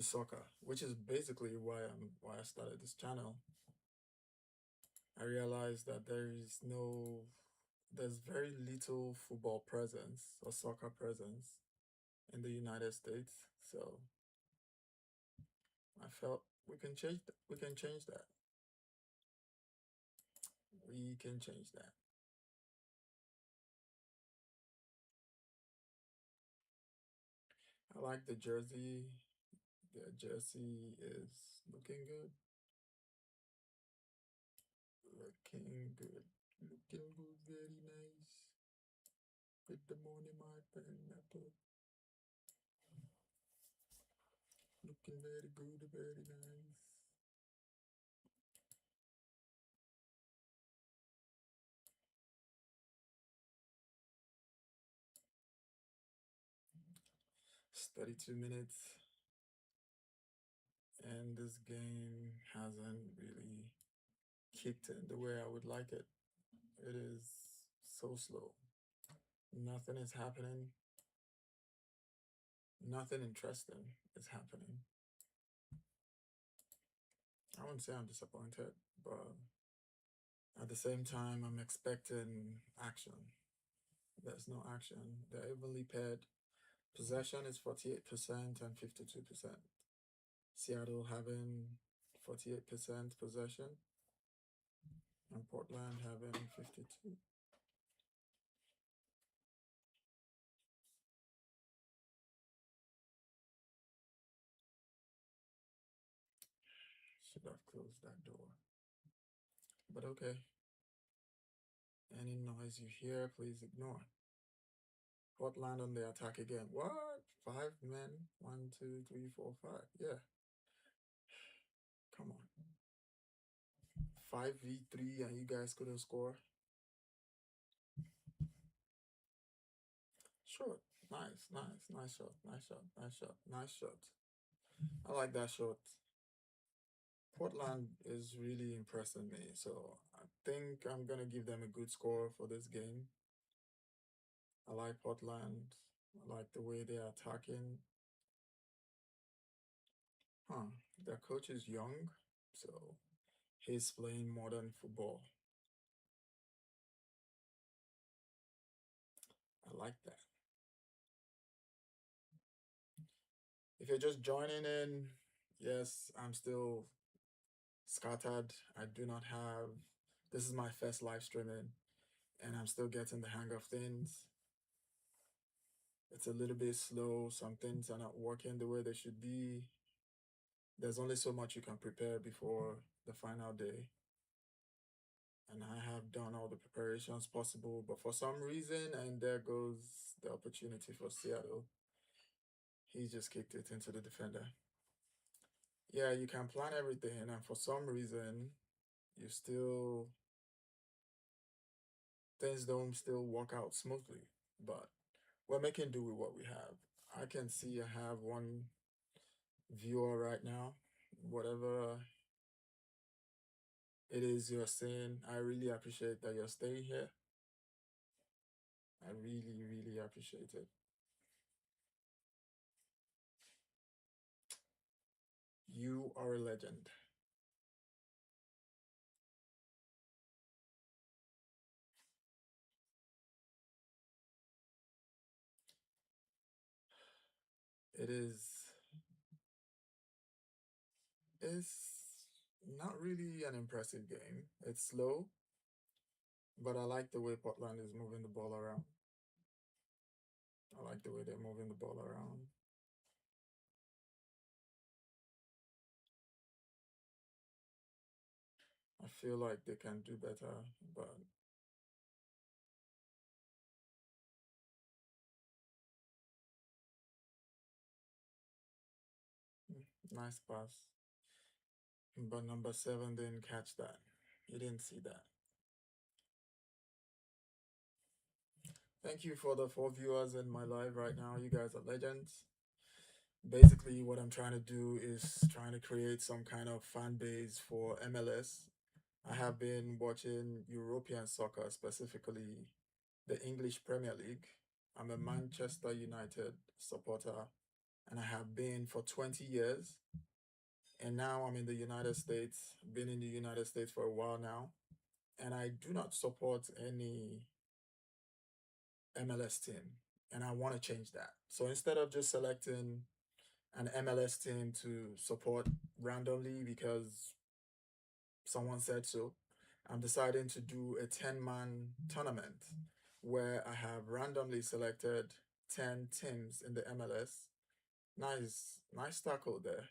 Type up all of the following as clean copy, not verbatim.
soccer, which is basically why I started this channel. I realized that there's very little football presence or soccer presence in the United States. So I felt we can change that. We can change that. I like the jersey. The jersey is looking good. Looking good. Looking good. Very nice. With the money, my pineapple. Looking very good. Very nice. It's 32 minutes, and this game hasn't really kicked in the way I would like it. It is so slow. Nothing is happening. Nothing interesting is happening. I wouldn't say I'm disappointed, but at the same time, I'm expecting action. There's no action. They're evenly paired. Possession is 48% and 52%. Seattle having 48% possession and Portland having 52. Should have closed that door. But okay. Any noise you hear, please ignore. Portland on the attack again. What? Five men? One, two, three, four, five. Yeah. Come on. 5v3 and you guys couldn't score. Short. Nice, nice, nice shot, nice shot, nice shot, nice shot. I like that shot. Portland is really impressing me, so I think I'm gonna give them a good score for this game. I like Portland. I like the way they're attacking. Huh. Their coach is young, so he's playing modern football. I like that. If you're just joining in, yes, I'm still scattered. I do not have. This is my first live streaming, and I'm still getting the hang of things. It's a little bit slow. Some things are not working the way they should be. There's only so much you can prepare before the final day. And I have done all the preparations possible, but for some reason, and there goes the opportunity for Seattle. He just kicked it into the defender. Yeah, you can plan everything, and for some reason, you still things don't still work out smoothly. But we're making do with what we have. I can see I have one viewer right now. Whatever it is you're saying, I really appreciate that you're staying here. I really, really appreciate it. You are a legend. It is it's not really an impressive game. It's slow, but I like the way Portland is moving the ball around. I like the way they're moving the ball around. I feel like they can do better, but nice pass. But number seven didn't catch that. He didn't see that. Thank you for the four viewers in my live right now. You guys are legends. Basically, what I'm trying to do is trying to create some kind of fan base for MLS. I have been watching European soccer, specifically the English Premier League. I'm a Manchester United supporter, and I have been for 20 years. And now I'm in the United States, been in the United States for a while now, and I do not support any MLS team. And I want to change that. So instead of just selecting an MLS team to support randomly because someone said so, I'm deciding to do a 10-man tournament where I have randomly selected 10 teams in the MLS. Nice tackle there.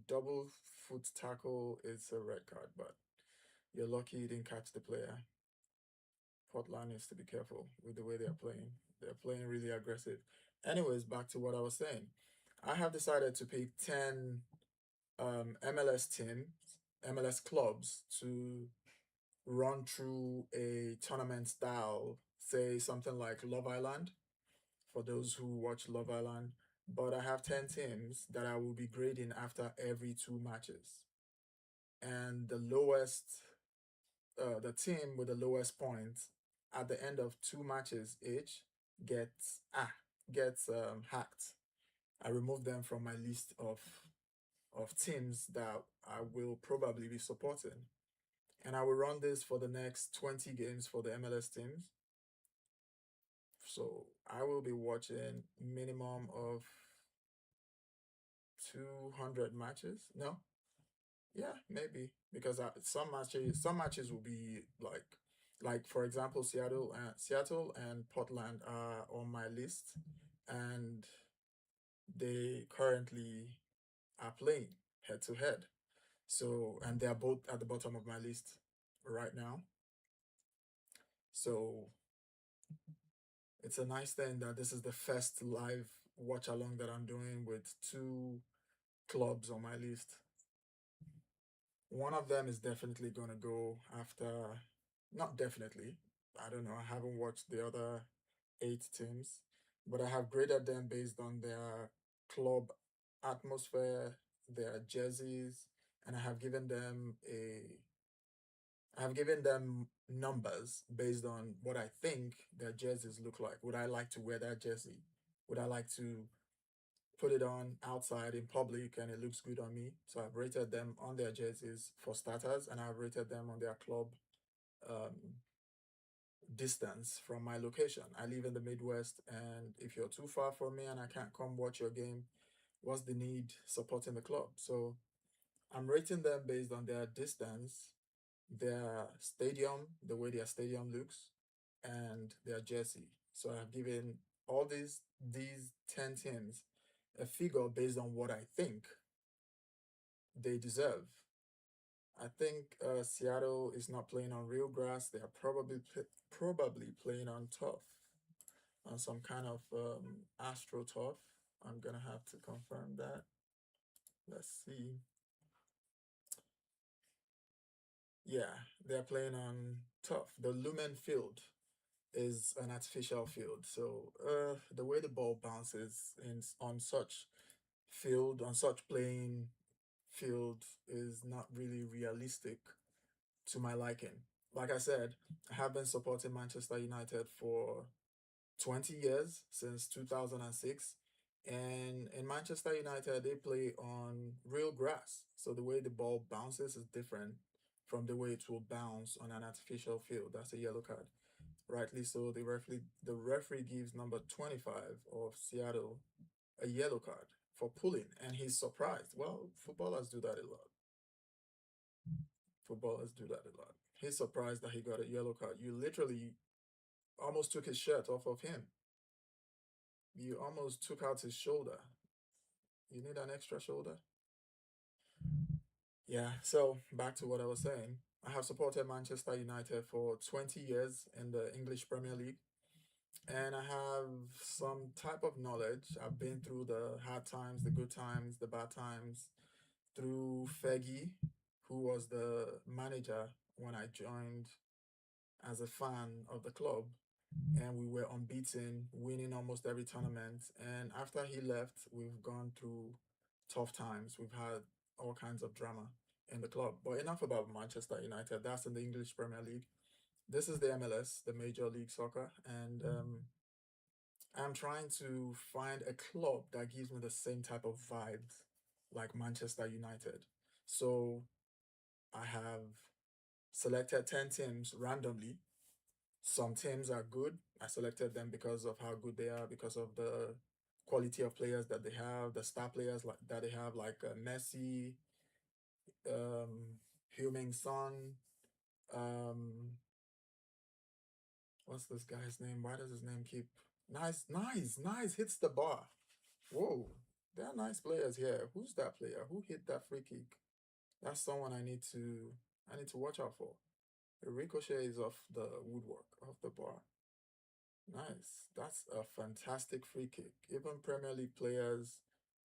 Double foot tackle is a red card, but you're lucky you didn't catch the player. Portland needs to be careful with the way they're playing. They're playing really aggressive. Anyways, back to what I was saying. I have decided to pick 10 MLS teams, MLS clubs to run through a tournament style, say something like Love Island, for those who watch Love Island. But I have 10 teams that I will be grading after every two matches. And the team with the lowest points at the end of two matches each gets hacked. I remove them from my list of teams that I will probably be supporting. And I will run this for the next 20 games for the MLS teams. So I will be watching minimum of 200 matches. No, yeah, maybe because some matches will be like for example Seattle and Portland are on my list, and they currently are playing head to head. So and they are both at the bottom of my list right now. So it's a nice thing that this is the first live watch along that I'm doing with two clubs on my list. One of them is definitely going to go after, not definitely, I don't know, I haven't watched the other eight teams, but I have graded them based on their club atmosphere, their jerseys, and I have given them numbers based on what I think their jerseys look like. Would I like to wear that jersey? Would I like to put it on outside in public and it looks good on me? So I've rated them on their jerseys for starters, and I've rated them on their club um, distance from my location. I live in the Midwest, and if you're too far from me and I can't come watch your game, what's the need supporting the club? So I'm rating them based on their distance, their stadium, the way their stadium looks, and their jersey. So I've given all these 10 teams a figure based on what I think they deserve. I think Seattle is not playing on real grass. They are probably playing on turf, on some kind of astro turf. I'm gonna have to confirm that. Let's see. Yeah, they're playing on turf. The Lumen Field is an artificial field. So the way the ball bounces in on such playing field is not really realistic to my liking. Like I said, I have been supporting Manchester United for 20 years, since 2006. And in Manchester United, they play on real grass. So the way the ball bounces is different from the way it will bounce on an artificial field. That's a yellow card. Rightly so, the referee gives number 25 of Seattle a yellow card for pulling, and he's surprised. Well, footballers do that a lot. Footballers do that a lot. He's surprised that he got a yellow card. You literally almost took his shirt off of him. You almost took out his shoulder. You need an extra shoulder? Yeah, so back to what I was saying. I have supported Manchester United for 20 years in the English Premier League, and I have some type of knowledge. I've been through the hard times, the good times, the bad times, through Fergie, who was the manager when I joined as a fan of the club, and we were unbeaten, winning almost every tournament. And after he left, we've gone through tough times. We've had all kinds of drama in the club. But enough about Manchester United. That's in the English Premier League. This is the MLS, the Major League Soccer, and I'm trying to find a club that gives me the same type of vibes like Manchester United. So I have selected 10 teams randomly. Some teams are good. I selected them because of how good they are, because of the quality of players that they have, the star players like that they have, like Messi, Heung-min Son, um, what's this guy's name? Why does his name keep nice hits the bar. Whoa, there are nice players here. Who's that player? Who hit that free kick? That's someone I need to watch out for. The ricochet is off the woodwork of the bar. Nice. That's a fantastic free kick. Even Premier League players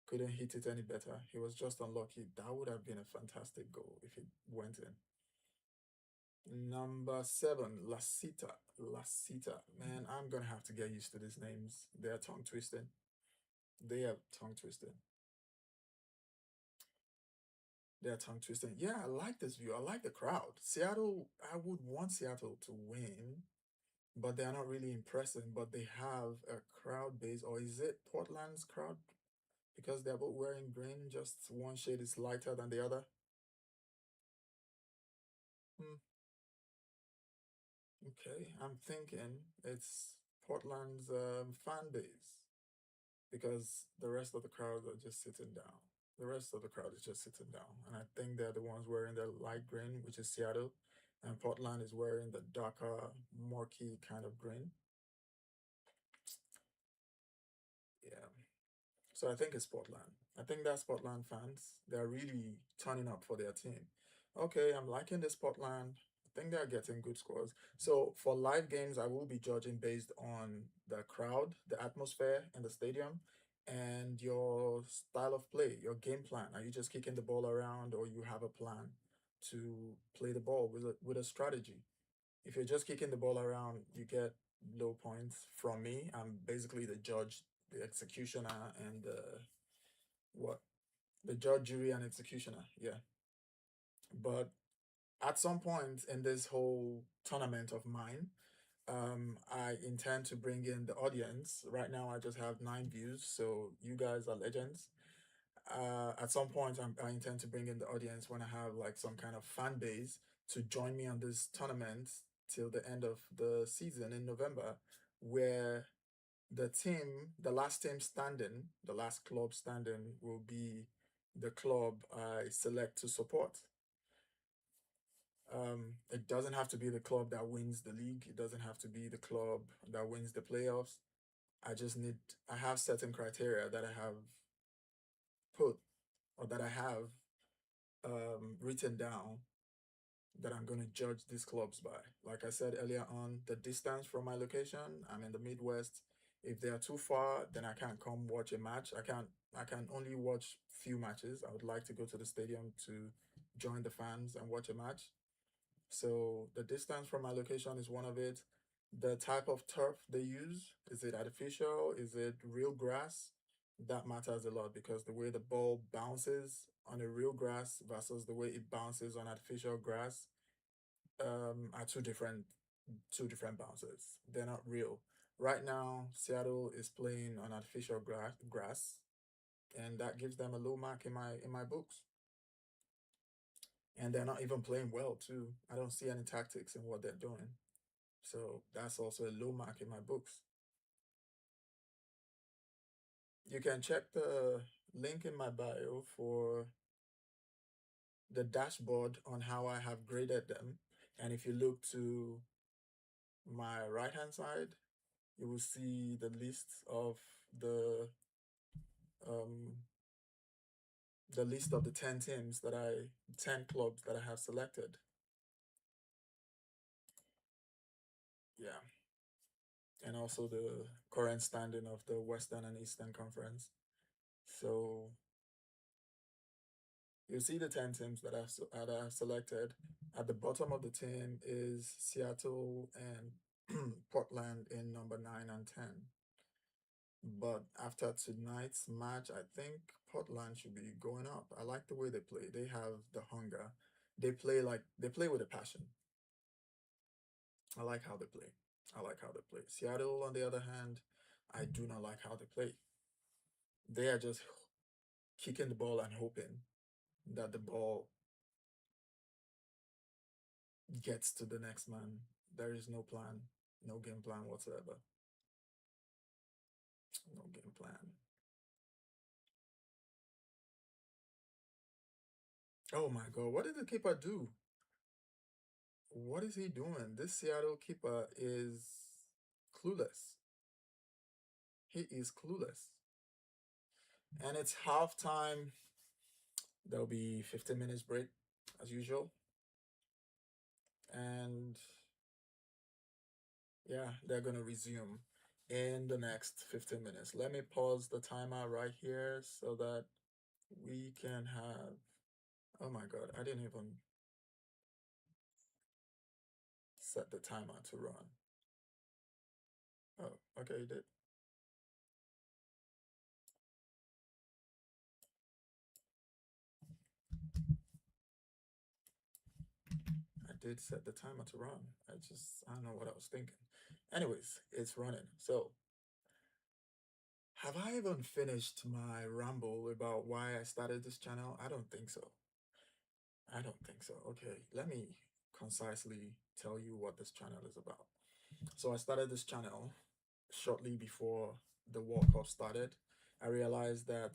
couldn't hit it any better. He was just unlucky. That would have been a fantastic goal if it went in. Number seven, Lasita. Lasita. Man, I'm gonna have to get used to these names. They are tongue twisting. They are tongue twisting. They are tongue twisting. Yeah, I like this view. I like the crowd. Seattle, I would want Seattle to win, but they are not really impressive. But they have a crowd base, or is it Portland's crowd? Because they're both wearing green, just one shade is lighter than the other. Hmm, okay, I'm thinking it's Portland's fan base because the rest of the crowd are just sitting down. The rest of the crowd is just sitting down, and I think they're the ones wearing the light green, which is Seattle, and Portland is wearing the darker, murky kind of green. Yeah. So I think it's Portland. I think that's Portland fans. They're really turning up for their team. Okay, I'm liking this Portland. I think they're getting good scores. So for live games, I will be judging based on the crowd, the atmosphere in the stadium, and your style of play, your game plan. Are you just kicking the ball around, or you have a plan to play the ball with a strategy? If you're just kicking the ball around, you get low points from me. I'm basically the judge, the executioner, and what? The judge, jury, and executioner. Yeah. But at some point in this whole tournament of mine, I intend to bring in the audience. Right now, I just have 9 views, so you guys are legends. At some point, I intend to bring in the audience when I have like some kind of fan base to join me on this tournament till the end of the season in November, where the last team standing, the last club standing will be the club I select to support. It doesn't have to be the club that wins the league. It doesn't have to be the club that wins the playoffs. I just need, I have certain criteria that I have put or that I have written down that I'm going to judge these clubs by. Like I said earlier on, the distance from my location, I'm in the Midwest. If they are too far, then I can't come watch a match. I can only watch few matches. I would like to go to the stadium to join the fans and watch a match. So the distance from my location is one of it. The type of turf they use, is it artificial? Is it real grass? That matters a lot because the way the ball bounces on a real grass versus the way it bounces on artificial grass are two different bounces. They're not real. Right now, Seattle is playing on artificial grass, and that gives them a low mark in my books. And they're not even playing well too. I don't see any tactics in what they're doing. So that's also a low mark in my books. You can check the link in my bio for the dashboard on how I have graded them. And if you look to my right hand side, you will see um the list of the 10 teams 10 clubs that I have selected. Yeah. And also the current standing of the Western and Eastern Conference. So you see the 10 teams that I've selected. At the bottom of the team is Seattle and Portland in number 9 and 10. But after tonight's match, I think Portland should be going up. I like the way they play. They have the hunger. They play with a passion. I like how they play. I like how they play. Seattle, on the other hand, I do not like how they play. They are just kicking the ball and hoping that the ball gets to the next man. There is no plan, no game plan whatsoever. No game plan. Oh my god, what did the keeper do? What is he doing? This Seattle keeper is clueless. He is clueless. And it's halftime. There'll be 15 minutes break as usual. And yeah, they're going to resume in the next 15 minutes. Let me pause the timer right here so that we can have. Oh my god, I didn't even set the timer to run. Oh, okay, you did. I did set the timer to run. I don't know what I was thinking. Anyways, it's running. So, have I even finished my ramble about why I started this channel? I don't think so. I don't think so. Okay, let me concisely tell you what this channel is about. So, I started this channel shortly before the World Cup started. I realized that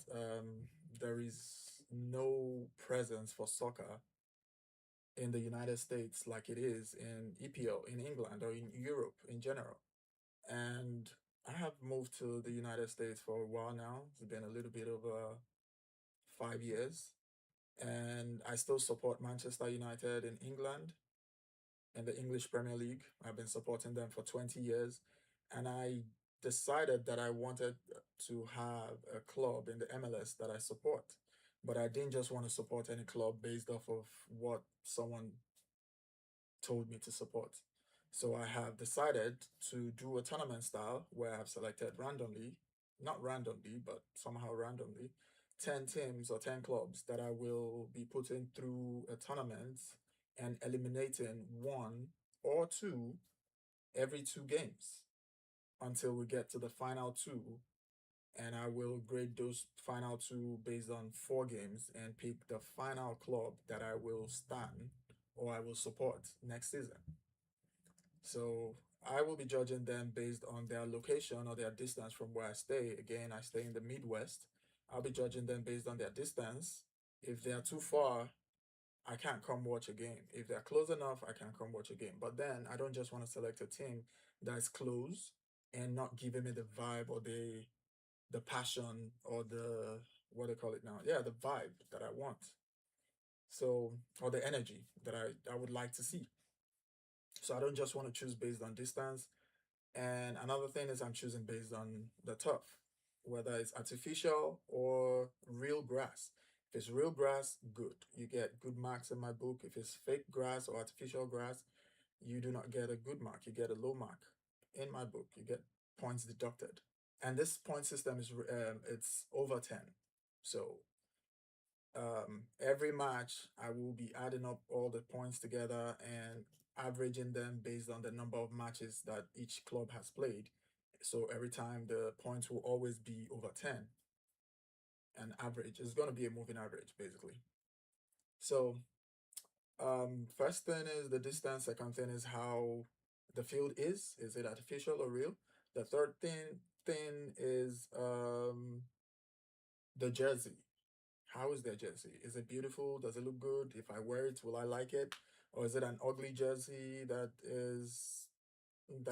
there is no presence for soccer in the United States like it is in EPL in England or in Europe in general. And I have moved to the United States for a while now. It's been a little bit over 5 years. And I still support Manchester United in England in the English Premier League. I've been supporting them for 20 years. And I decided that I wanted to have a club in the MLS that I support. But I didn't just want to support any club based off of what someone told me to support. So I have decided to do a tournament style where I've selected randomly, not randomly, but somehow randomly, 10 teams or 10 clubs that I will be putting through a tournament and eliminating one or two every 2 games until we get to the final two. And I will grade those final two based on 4 games and pick the final club that I will stand or I will support next season. So I will be judging them based on their location or their distance from where I stay. Again, I stay in the Midwest. I'll be judging them based on their distance. If they are too far, I can't come watch a game. If they're close enough, I can come watch a game. But then I don't just want to select a team that's close and not giving me the vibe or the passion or the what do they call it now? Yeah, the vibe that I want. So or the energy that I would like to see. So I don't just want to choose based on distance. And another thing is I'm choosing based on the turf, whether it's artificial or real grass. If it's real grass, good. You get good marks in my book. If it's fake grass or artificial grass, you do not get a good mark. You get a low mark. In my book, you get points deducted. And this point system is it's over 10. So every match I will be adding up all the points together and averaging them based on the number of matches that each club has played. So every time the points will always be over 10. An average is going to be a moving average basically. So first thing is the distance, second thing is how the field is it artificial or real? The third thing is the jersey. How is their jersey? Is it beautiful? Does it look good? If I wear it, will I like it? Or is it an ugly jersey that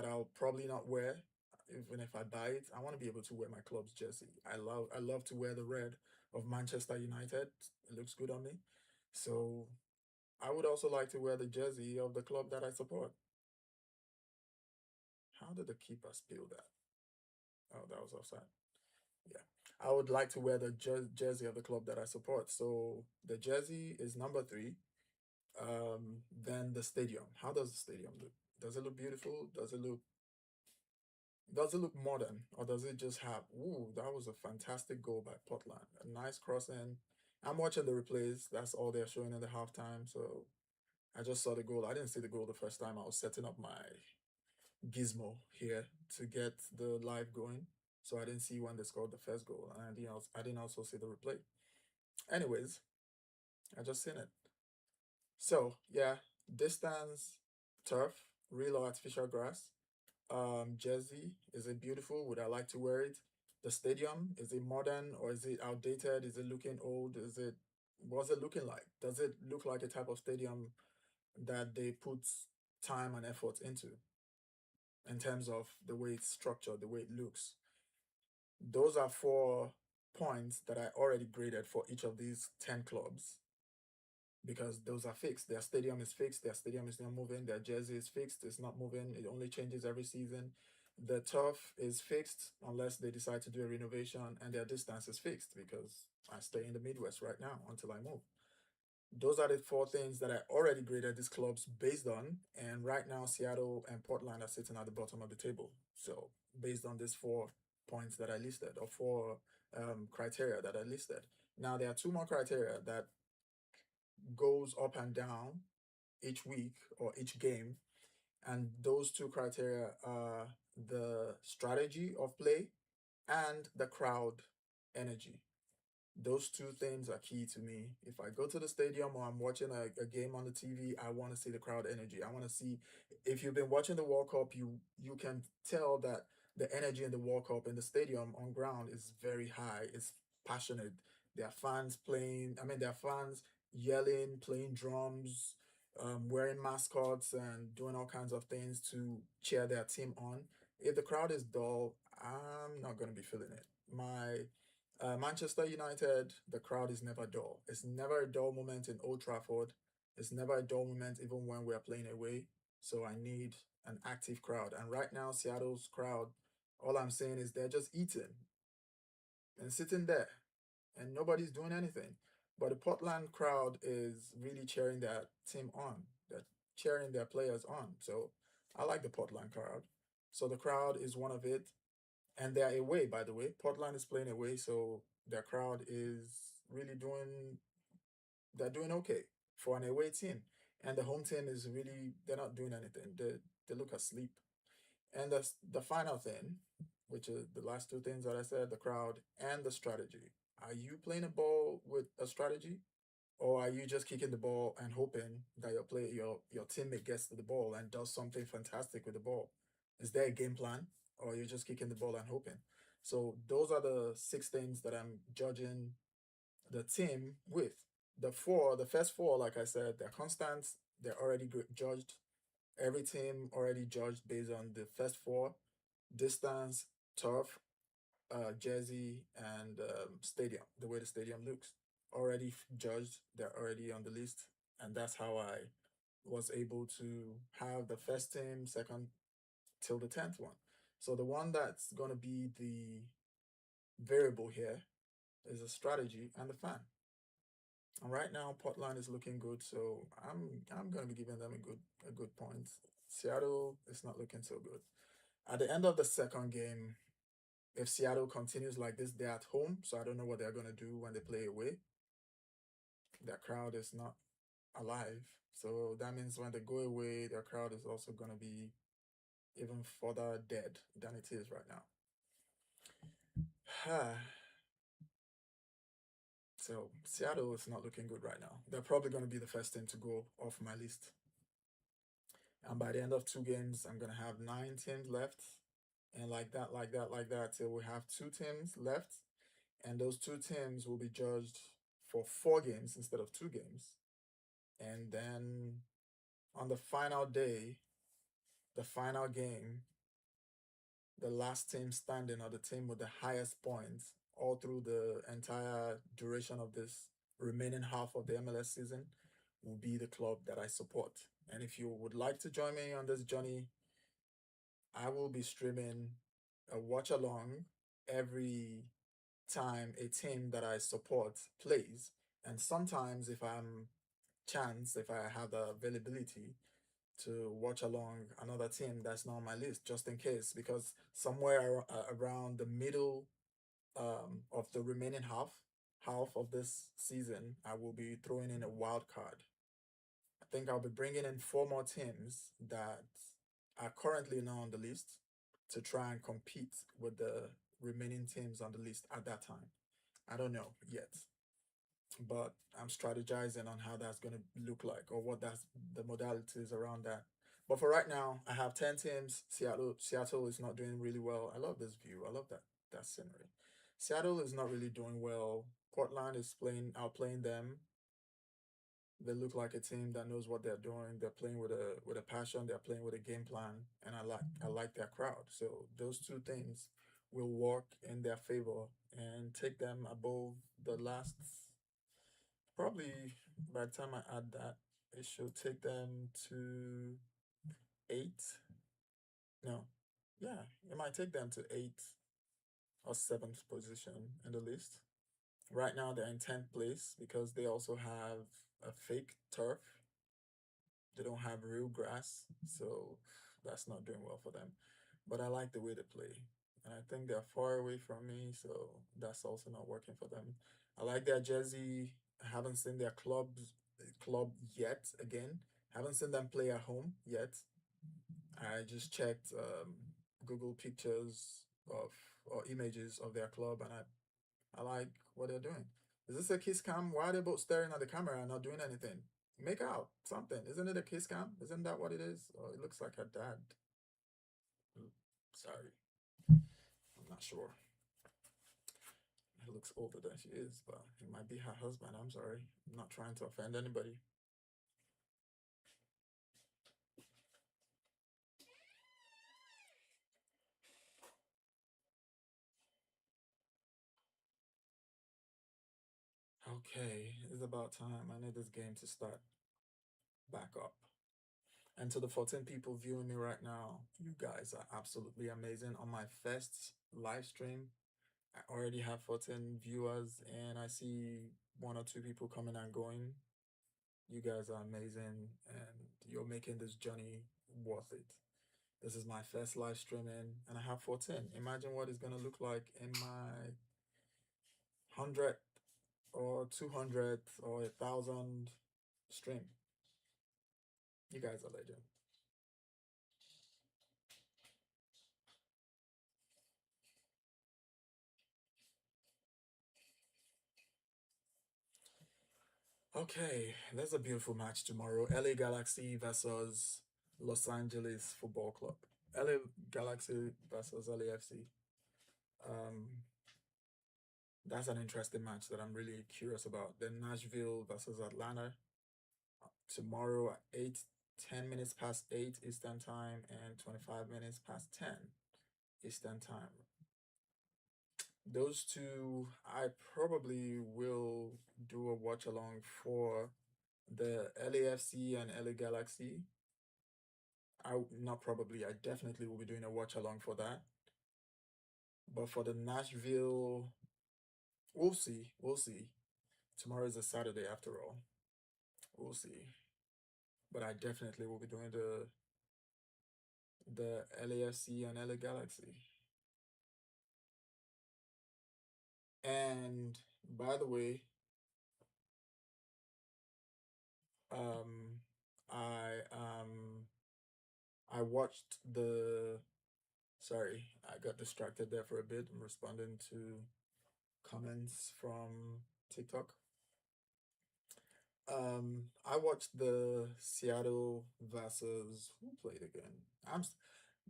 I'll probably not wear, even if I buy it? I want to be able to wear my club's jersey. I love to wear the red of Manchester United. It looks good on me. So I would also like to wear the jersey of the club that I support. How did the keeper spill that? Oh, that was offside. Yeah. I would like to wear the jersey of the club that I support. So the jersey is number 3. Then the stadium. How does the stadium look? Does it look beautiful? Does it look modern? Or does it just have, ooh, that was a fantastic goal by Portland. A nice crossing. I'm watching the replays. That's all they're showing in the halftime. So I just saw the goal. I didn't see the goal the first time. I was setting up my gizmo here to get the live going. so I didn't see when they scored the first goal, and I didn't also see the replay. Anyways, I just seen it. So yeah, distance, turf, real or artificial grass. Jersey, is it beautiful? Would I like to wear it? The stadium, is it modern or is it outdated? Is it looking old? What's it looking like? Does it look like a type of stadium that they put time and effort into in terms of the way it's structured, the way it looks? Those are 4 points that I already graded for each of these 10 clubs because those are fixed. Their stadium is fixed. Their stadium is not moving. Their jersey is fixed. It's not moving. It only changes every season. The turf is fixed unless they decide to do a renovation, and their distance is fixed because I stay in the Midwest right now until I move. Those are the 4 things that I already graded these clubs based on. And right now, Seattle and Portland are sitting at the bottom of the table. So, based on these 4 points that I listed, or 4 criteria that I listed. Now, there are 2 more criteria that goes up and down each week or each game. And those 2 criteria are the strategy of play and the crowd energy. Those 2 things are key to me. If I go to the stadium or I'm watching a game on the TV, I want to see the crowd energy. I want to see, if you've been watching the World Cup, you can tell that the energy in the World Cup in the stadium on ground is very high. It's passionate. There are fans playing, I mean, there are fans yelling, playing drums, wearing mascots and doing all kinds of things to cheer their team on. If the crowd is dull, I'm not going to be feeling it. Manchester United, the crowd is never dull. It's never a dull moment in Old Trafford. It's never a dull moment even when we are playing away. So I need an active crowd. And right now, Seattle's crowd, all I'm saying is they're just eating and sitting there and nobody's doing anything. But the Portland crowd is really cheering their team on. They're cheering their players on. So I like the Portland crowd. So the crowd is one of it. And they're away, by the way. Portland is playing away, so their crowd is really they're doing okay for an away team. And the home team is really, they're not doing anything. They look asleep. And the final thing, which is the last 2 things that I said, the crowd and the strategy. Are you playing a ball with a strategy? Or are you just kicking the ball and hoping that your teammate gets to the ball and does something fantastic with the ball? Is there a game plan, or you're just kicking the ball and hoping? So those are the 6 things that I'm judging the team with. The first 4, like I said, they're constants. They're already judged. Every team already judged based on the first 4: distance, turf, jersey, and stadium. The way the stadium looks, already judged. They're already on the list, and that's how I was able to have the first team, second till the 10th one. So the one that's going to be the variable here is the strategy and the fan. And right now, Portland is looking good, so I'm going to be giving them a good point. Seattle is not looking so good. At the end of the second game, if Seattle continues like this, they're at home, so I don't know what they're going to do when they play away. Their crowd is not alive. So that means when they go away, their crowd is also going to be even further dead than it is right now. So Seattle is not looking good right now. They're probably going to be the first team to go off my list. And by the end of 2 games, I'm going to have 9 teams left. And like that, like that, like that, till we have 2 teams left. And those 2 teams will be judged for 4 games instead of 2 games. And then on the final day, the final game, the last team standing, or the team with the highest points all through the entire duration of this remaining half of the MLS season, will be the club that I support. And if you would like to join me on this journey, I will be streaming a watch along every time a team that I support plays. And sometimes, if I have the availability to watch along another team that's not on my list, just in case, because somewhere around the middle of the remaining half of this season, I will be throwing in a wild card. I think I'll be bringing in 4 more teams that are currently not on the list to try and compete with the remaining teams on the list at that time. I don't know yet, but I'm strategizing on how that's going to look like or what that's the modalities around that. But for right now, I have 10 teams. Seattle is not doing really well. I love this view. I love that scenery. Seattle is not really doing well. Portland is playing outplaying them. They look like a team that knows what they're doing. They're playing with a passion. They're playing with a game plan, and I like their crowd. So those two things will work in their favor and take them above the last. Probably by the time I add that, it should take them to eight. No, yeah, it might take them to eighth or seventh position in the list. Right now, they're in 10th place because they also have a fake turf. They don't have real grass, so that's not doing well for them. But I like the way they play, and I think they're far away from me, so that's also not working for them. I like their jersey. I haven't seen their club yet. Again, haven't seen them play at home yet. I just checked Google pictures of or images of their club, and I like what they're doing. Is this a kiss cam? Why are they both staring at the camera and not doing anything? Make out something. Isn't it a kiss cam? Isn't that what it is? Or it looks like her dad. Sorry, I'm not sure. He looks older than she is, but it might be her husband. I'm sorry. I'm not trying to offend anybody. Okay, it's about time. I need this game to start back up. And to the 14 people viewing me right now, you guys are absolutely amazing. On my first live stream, I already have 14 viewers, and I see one or two people coming and going. You guys are amazing, and you're making this journey worth it. This is my first live streaming, and I have 14. Imagine what it's going to look like in my 100th or 200th or 1,000 stream. You guys are legend. Okay, there's a beautiful match tomorrow. LA Galaxy versus Los Angeles Football Club. LA Galaxy versus LAFC. Um, that's an interesting match that I'm really curious about. Then Nashville versus Atlanta tomorrow at 10 minutes past 8 Eastern Time and 25 minutes past 10 Eastern Time. Those two, I probably will do a watch along for the LAFC and LA Galaxy. Not probably, I definitely will be doing a watch along for that. But for the Nashville, we'll see. We'll see. Tomorrow is a Saturday after all. We'll see. But I definitely will be doing the LAFC and LA Galaxy. And by the way, um, I I watched the. Sorry, I got distracted there for a bit. I'm responding to comments from TikTok. I watched the Seattle versus who played again.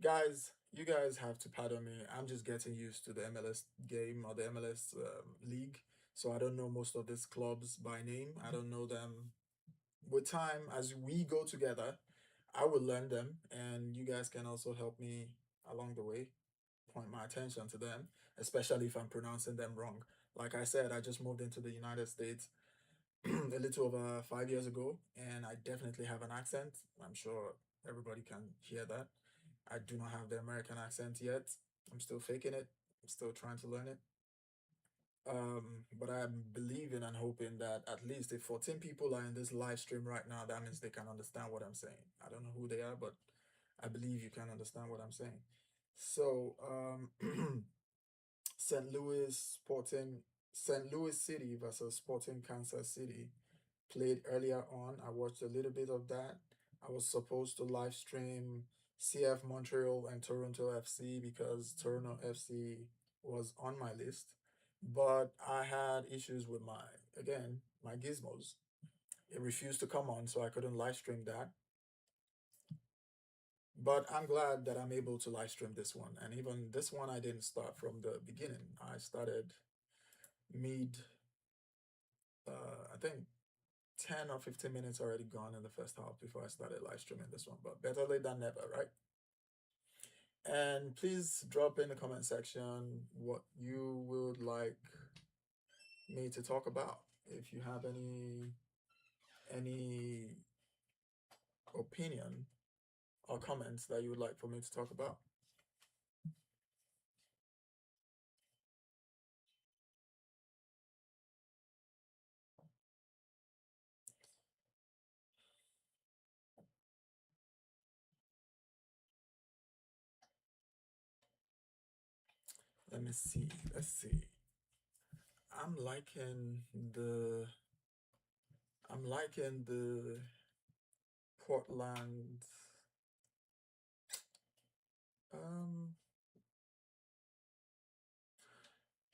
Guys. You guys have to pardon me. I'm just getting used to the MLS game or the MLS league, so I don't know most of these clubs by name. I don't know them. With time, as we go together, I will learn them, and you guys can also help me along the way. Point my attention to them, especially if I'm pronouncing them wrong. Like I said, I just moved into the United States a little over 5 years ago, and I definitely have an accent. I'm sure everybody can hear that. I do not have the American accent yet. I'm still faking it. I'm still trying to learn it. But I'm believing and hoping that at least if 14 people are in this live stream right now, that means they can understand what I'm saying. I don't know who they are, but I believe you can understand what I'm saying. So, St. Louis Sporting, St. Louis City versus Sporting Kansas City played earlier on. I watched a little bit of that. I was supposed to live stream CF Montreal and Toronto FC because Toronto FC was on my list, but I had issues with my gizmos. It refused to come on, so I couldn't live stream that. But I'm glad that I'm able to live stream this one. And even this one, I didn't start from the beginning. I started mid, I think 10 or 15 minutes already gone in the first half before I started live streaming this one. But better late than never, right? And please drop in the comment section what you would like me to talk about. If you have any opinion or comments that you would like for me to talk about. Let me see. Let's see. I'm liking the I'm liking the Portland. Um,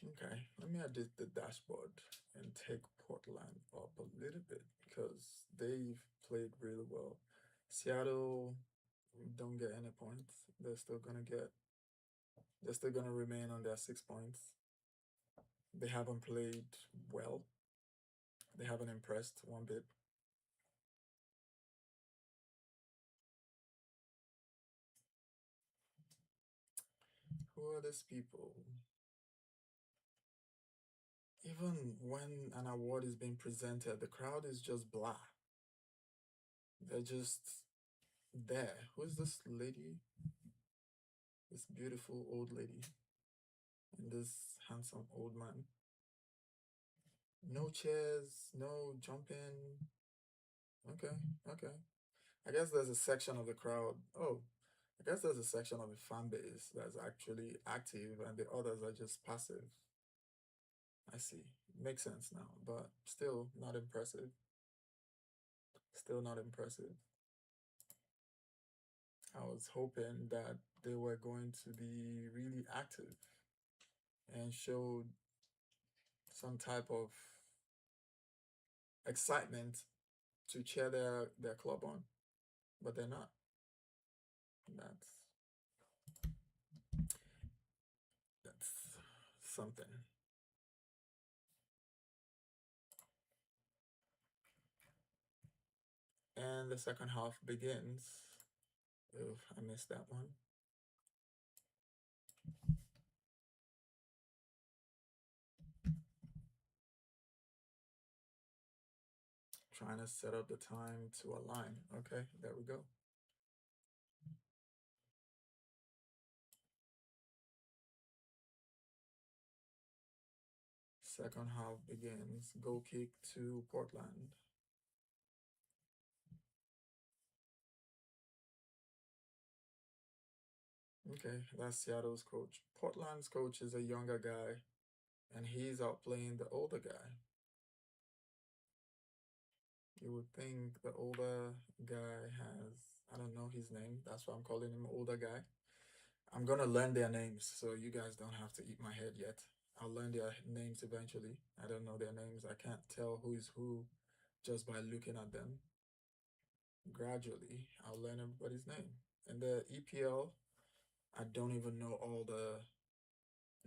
okay, let me edit the dashboard and take Portland up a little bit because they've played really well. Seattle don't get any points. They're still gonna remain on their 6 points. They haven't played well. They haven't impressed one bit. Who are these people? Even when an award is being presented, the crowd is just blah. They're just there. Who's this lady? This beautiful old lady and this handsome old man. No chairs, no jumping. Okay, okay. I guess there's a section of the crowd. Oh, I guess there's a section of the fan base that's actually active and the others are just passive. I see. Makes sense now, but still not impressive. Still not impressive. I was hoping that they were going to be really active and showed some type of excitement to cheer their club on, but they're not. That's that's something. And the second half begins. Oof, I missed that one. Trying to set up the time to align. Okay, there we go. Second half begins. Goal kick to Portland. Okay, that's Seattle's coach. Portland's coach is a younger guy, and he's outplaying the older guy. You would think the older guy has, I don't know his name. That's why I'm calling him older guy. I'm gonna learn their names, so you guys don't have to eat my head yet. I'll learn their names eventually. I don't know their names. I can't tell who is who just by looking at them. Gradually, I'll learn everybody's name. In the EPL, I don't even know all the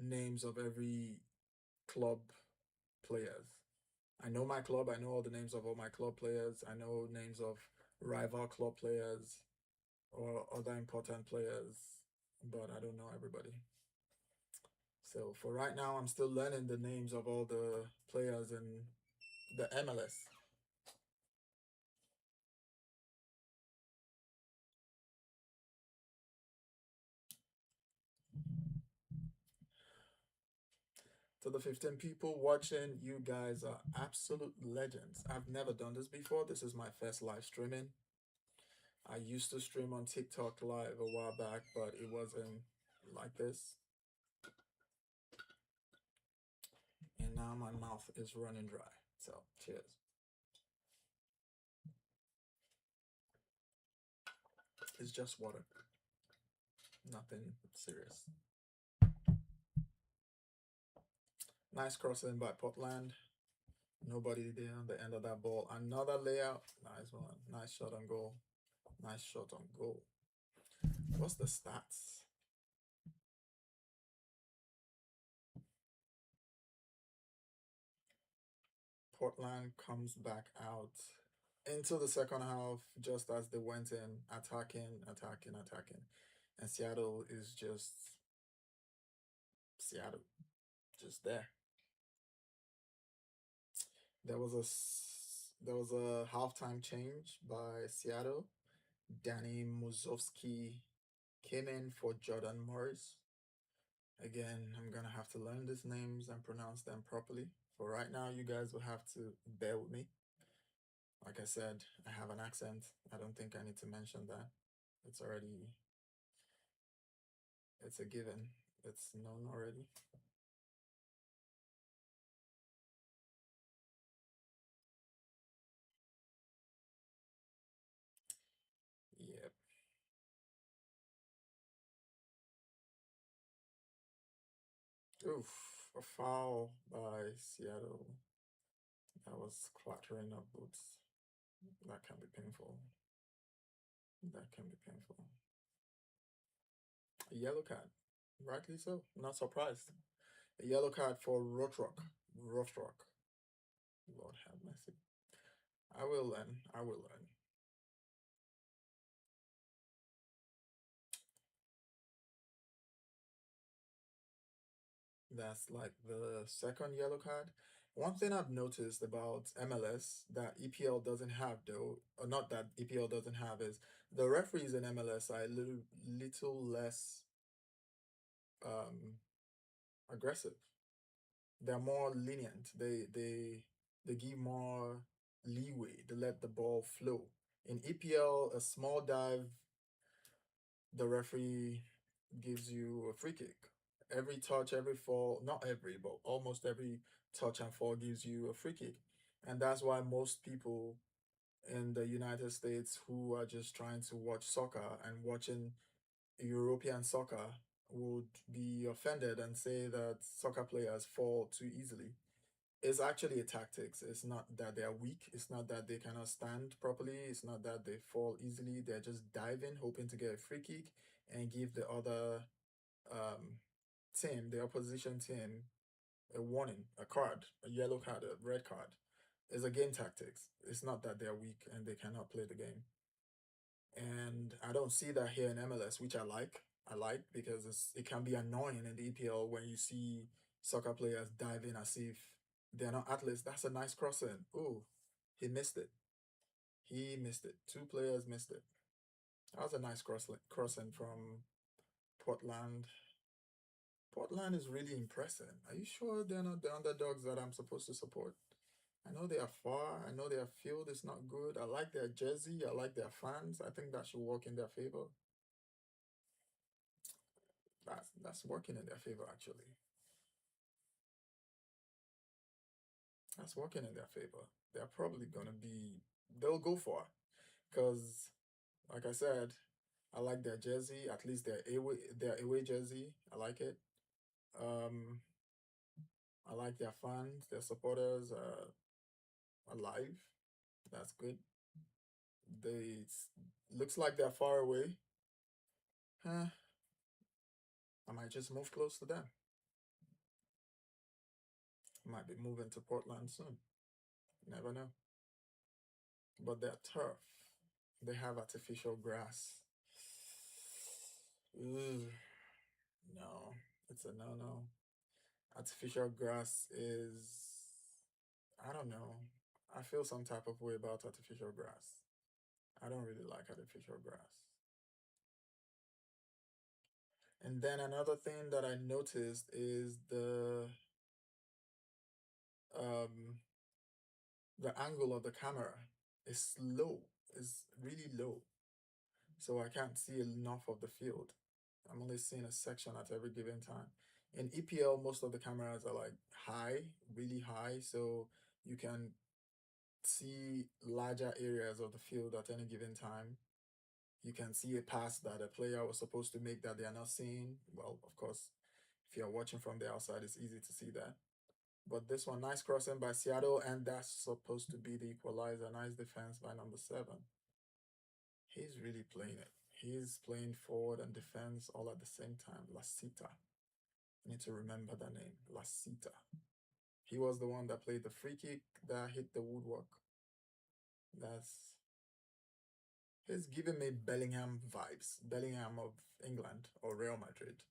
names of every club players. I know my club. I know all the names of all my club players. I know names of rival club players or other important players, but I don't know everybody. So for right now, I'm still learning the names of all the players in the MLS. To the 15 people watching, you guys are absolute legends. I've never done this before. This is my first live streaming. I used to stream on TikTok live a while back, but it wasn't like this. And now my mouth is running dry. So, cheers. It's just water, nothing serious. Nice crossing by Portland. Nobody there on the end of that ball. Another layout. Nice one. Nice shot on goal. Nice shot on goal. What's the stats? Portland comes back out into the second half just as they went in, attacking, attacking, attacking. And Seattle is just Seattle, just there. There was a halftime change by Seattle. Danny Muzovsky came in for Jordan Morris. Again, I'm gonna have to learn these names and pronounce them properly. For right now, you guys will have to bear with me. Like I said, I have an accent. I don't think I need to mention that. It's already, it's a given. It's known already. Yep. Oof, a foul by Seattle. That was clattering up boots. That can be painful. That can be painful. A yellow card. Rightly so. Not surprised. A yellow card for Rothrock. Rothrock. Lord have mercy. I will learn. I will learn. That's like the second yellow card. One thing I've noticed about MLS that EPL doesn't have, though, or not that EPL doesn't have, is the referees in MLS are a little less um, aggressive. They're more lenient. They give more leeway. They let the ball flow. In EPL, a small dive, the referee gives you a free kick. Every touch, every fall, not every, but almost every touch and fall gives you a free kick. And that's why most people in the United States who are just trying to watch soccer and watching European soccer would be offended and say that soccer players fall too easily. It's actually a tactics. It's not that they're weak. It's not that they cannot stand properly. It's not that they fall easily. They're just diving, hoping to get a free kick and give the other um, team, the opposition team, a warning, a card, a yellow card, a red card. It's a game tactics. It's not that they're weak and they cannot play the game. And I don't see that here in MLS, which I like. I like because it can be annoying in the EPL when you see soccer players dive in as if they're not athletes. That's a nice crossing. Oh, he missed it. He missed it. Two players missed it. That was a nice crossing from Portland. Portland is really impressive. Are you sure they're not the underdogs that I'm supposed to support? I know they are far. I know their field is not good. I like their jersey. I like their fans. I think that should work in their favor. That's working in their favor actually. That's working in their favor. They're probably gonna be. They'll go for because, like I said, I like their jersey. At least their away jersey. I like it. Um, I like their fans. Their supporters are alive. That's good. They looks like they're far away. Huh, I might just move close to them. I might be moving to Portland soon. Never know. But they're turf. They have artificial grass. Ugh, no, it's a no. Artificial grass is, I don't know. I feel some type of way about artificial grass. I don't really like artificial grass. And then another thing that I noticed is um the angle of the camera is low, is really low. So I can't see enough of the field. I'm only seeing a section at every given time. In EPL, most of the cameras are like high, really high, so you can see larger areas of the field at any given time. You can see a pass that a player was supposed to make that they are not seeing. Well, of course, if you're watching from the outside, it's easy to see that. But this one, nice crossing by Seattle, and that's supposed to be the equalizer. Nice defense by number 7. He's really playing it. He's playing forward and defense all at the same time. Lasita. I need to remember that name. Lasita. He was the one that played the free kick that hit the woodwork. That's He's giving me Bellingham vibes. Bellingham of England or Real Madrid.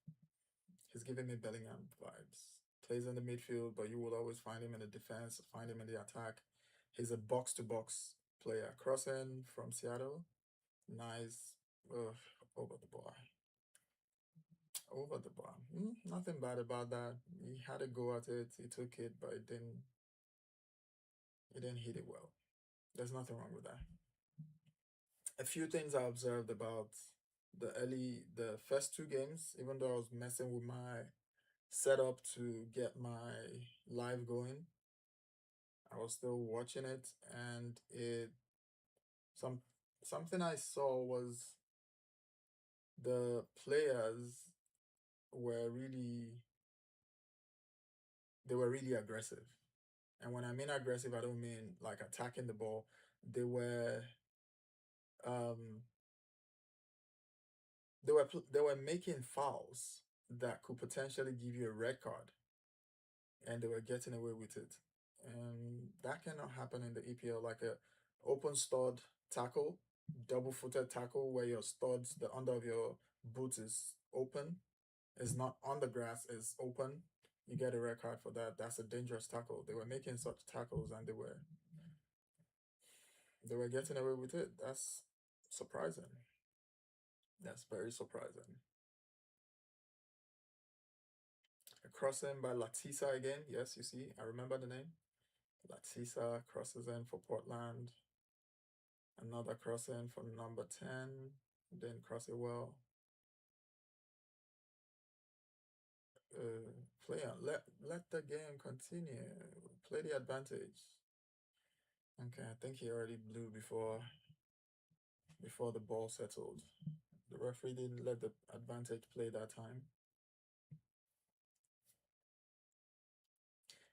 He's giving me Bellingham vibes. Plays in the midfield, but you will always find him in the defense, find him in the attack. He's a box to box player. Crossing from Seattle. Nice. Ugh, over the bar. Over the bar. Nothing bad about that. He had a go at it. He took it, but it didn't hit it well. There's nothing wrong with that. A few things I observed about the first two games, even though I was messing with my setup to get my live going, I was still watching it, and some something I saw was the players were really they were really aggressive. And when I mean aggressive, I don't mean like attacking the ball. They were um they were making fouls that could potentially give you a red card, and they were getting away with it. And that cannot happen in the EPL. Like a open stud tackle, double footed tackle where your studs, the under of your boot is open, is not on the grass, is open. You get a red card for that. That's a dangerous tackle. They were making such tackles, and they were getting away with it. That's surprising. That's very surprising. A crossing by Latisa again. Yes, you see, I remember the name. Latisa crosses in for Portland. Another crossing from number 10. Didn't cross it well. Play on. Let the game continue. Play the advantage. Okay, I think he already blew before the ball settled. The referee didn't let the advantage play that time.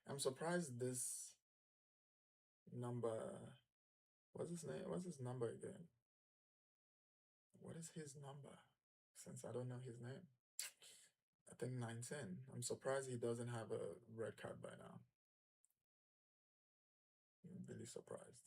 I'm surprised this number. What's his name? What's his number again? What is his number? Since I don't know his name. I think 19. I'm surprised he doesn't have a red card by now. I'm really surprised.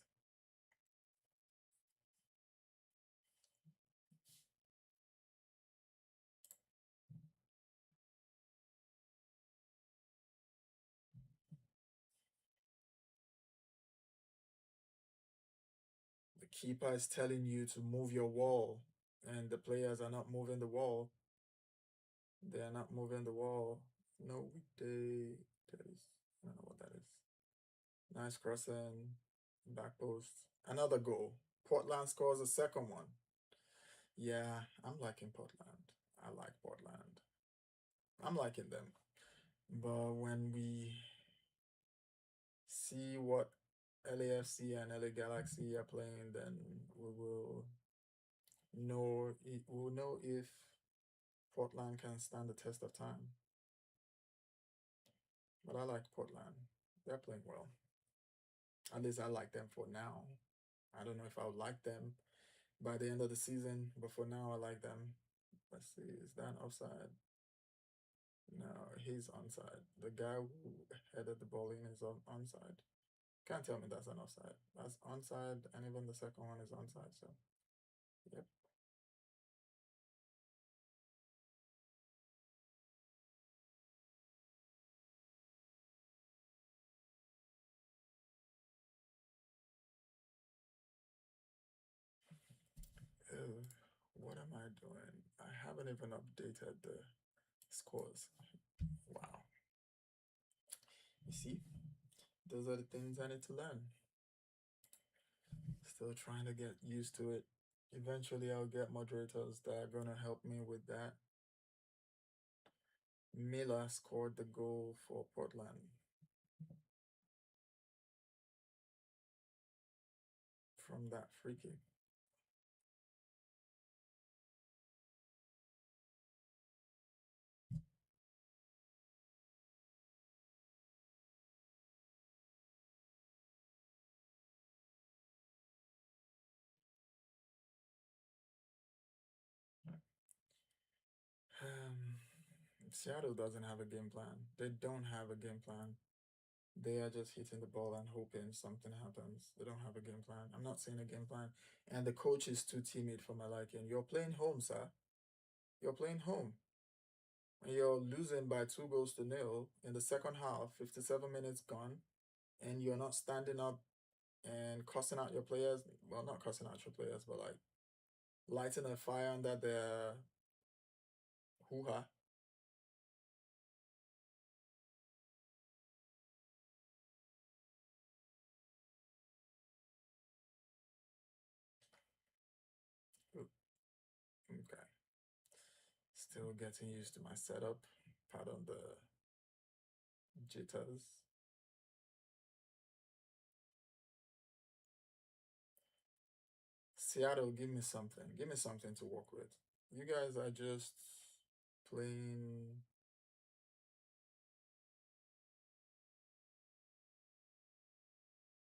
The keeper is telling you to move your wall, and the players are not moving the wall. They are not moving the wall. No weekday. That is, I don't know what that is. Nice crossing, back post. Another goal. Portland scores a second one. Yeah, I'm liking Portland. I like Portland. I'm liking them. But when we see what LAFC and LA Galaxy are playing, then we'll know if Portland can stand the test of time. But I like Portland. They're playing well. At least I like them for now. I don't know if I'll like them by the end of the season, but for now I like them. Let's see, is that offside? No, he's onside. The guy who headed the ball in is onside. Can't tell me that's an offside. That's onside, and even the second one is onside. So, yep. Uh, what am I doing? I haven't even updated the scores. Wow. You see, those are the things I need to learn. Still trying to get used to it. Eventually, I'll get moderators that are gonna help me with that. Miller scored the goal for Portland from that free kick. Seattle doesn't have a game plan. They don't have a game plan. They are just hitting the ball and hoping something happens. They don't have a game plan. I'm not seeing a game plan. And the coach is too timid for my liking. You're playing home, sir. You're playing home. And you're losing by 2 goals to nil in the second half, 57 minutes gone, and you're not standing up and cussing out your players. Well, not cussing out your players, but like lighting a fire under their hoo ha. Okay. Still getting used to my setup. Pardon the jitters. Seattle, give me something. Give me something to work with. You guys are just playing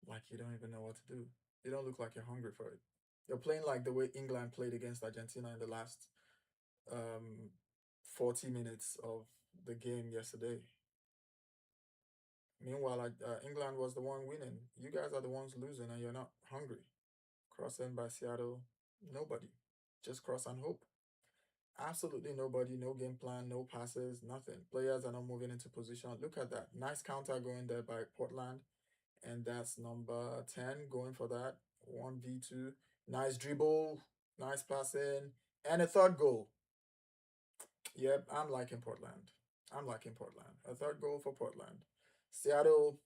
like you don't even know what to do. You don't look like you're hungry for it. You're playing like the way England played against Argentina in the last um 40 minutes of the game yesterday. Meanwhile, England was the one winning. You guys are the ones losing, and you're not hungry. Crossing by Seattle, nobody. Just cross and hope. Absolutely nobody, no game plan, no passes, nothing. Players are not moving into position. Look at that. Nice counter going there by Portland. And that's number 10 going for that. 1v2. Nice dribble, nice passing, and a third goal. Yep, I'm liking Portland. I'm liking Portland. A third goal for Portland. Seattle,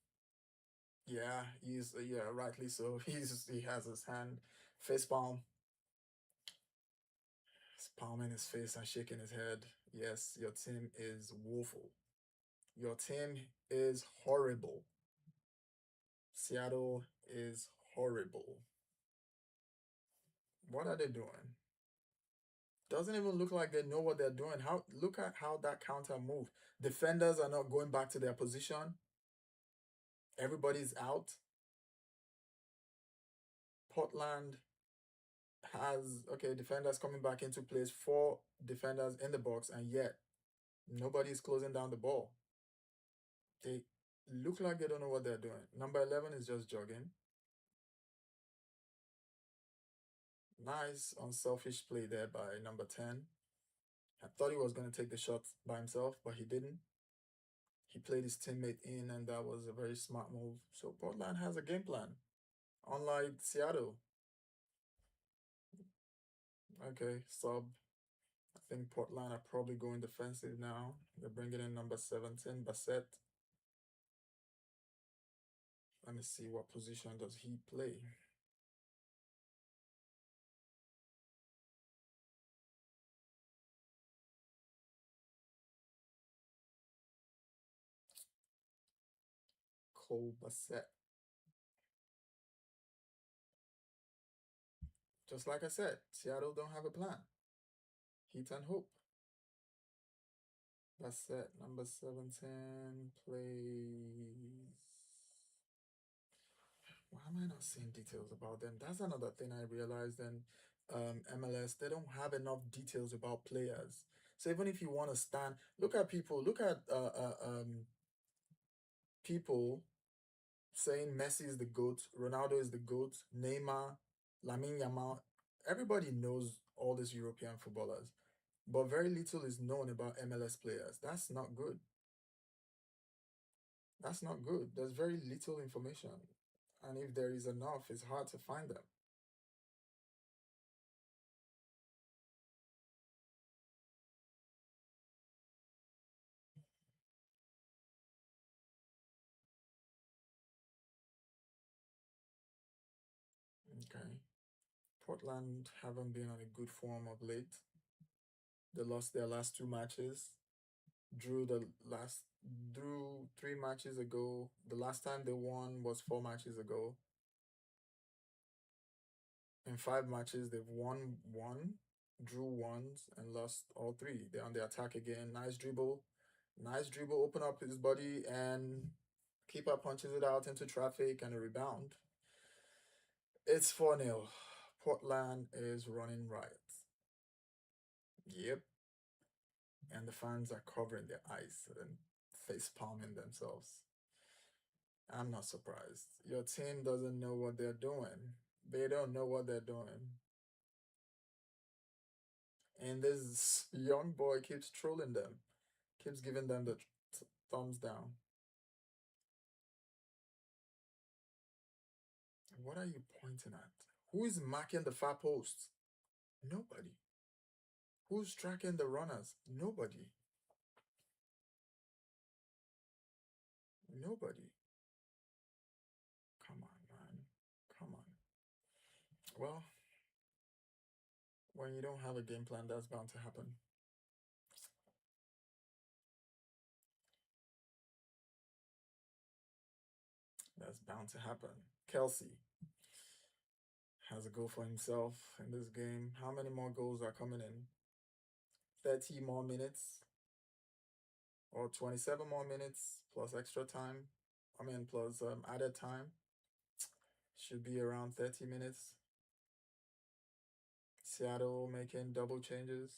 yeah, yeah, rightly so. He has his hand face palm, he's palming his face and shaking his head. Yes, your team is woeful. Your team is horrible. Seattle is horrible. What are they doing? Doesn't even look like they know what they're doing. How look at how that counter moved. Defenders are not going back to their position. Everybody's out. Portland has okay, defenders coming back into place, four defenders in the box, and yet nobody's closing down the ball. They look like they don't know what they're doing. Number 11 is just jogging. Nice unselfish play there by number 10. I thought he was going to take the shot by himself, but he didn't. He played his teammate in, and that was a very smart move. So Portland has a game plan, unlike Seattle. Okay, sub. I think Portland are probably going defensive now. They're bringing in number 17, Bassett. Let me see what position does he play. Cole Bassett. Just like I said, Seattle don't have a plan. Heat and hope. Bassett, number 17, plays. Why am I not seeing details about them? That's another thing I realized in MLS. They don't have enough details about players. So even if you want to stand, look at people, look at people saying Messi is the GOAT, Ronaldo is the GOAT, Neymar, Lamine Yamal. Everybody knows all these European footballers, but very little is known about MLS players. That's not good. That's not good. There's very little information. And if there is enough, it's hard to find them. Okay. Portland haven't been on a good form of late. They lost their last two matches. Drew the last drew 3 matches ago. The last time they won was 4 matches ago. In 5 matches, they've won one, drew ones, and lost all three. They're on the attack again. Nice dribble. Nice dribble. Open up his body, and keeper punches it out into traffic and a rebound. It's 4-0. Portland is running riot. Yep. and the fans are covering their eyes and face palming themselves. I'm not surprised. Your team doesn't know what they're doing. They don't know what they're doing. And this young boy keeps trolling them, keeps giving them the thumbs down. What are you pointing at? Who is marking the far post? Nobody. Who's tracking the runners? Nobody. Nobody. Come on, man. Come on. Well, when you don't have a game plan, that's bound to happen. That's bound to happen. Kelsey has a goal for himself in this game. How many more goals are coming in? 30 more minutes or 27 more minutes plus extra time. I mean, plus added time. Should be around 30 minutes. Seattle making double changes.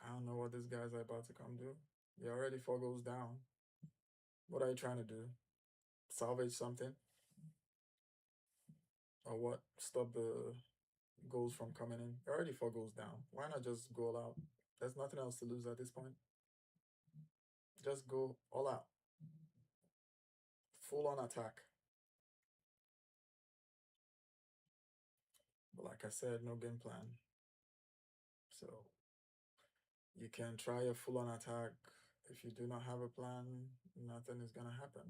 I don't know what these guys are about to come do. You're already 4 goals down. What are you trying to do? Salvage something? Or what? Stop the goals from coming in? You're already 4 goals down. Why not just go all out? There's nothing else to lose at this point. Just go all out. Full on attack. But like I said, no game plan. So you can try a full on attack. If you do not have a plan, nothing is going to happen.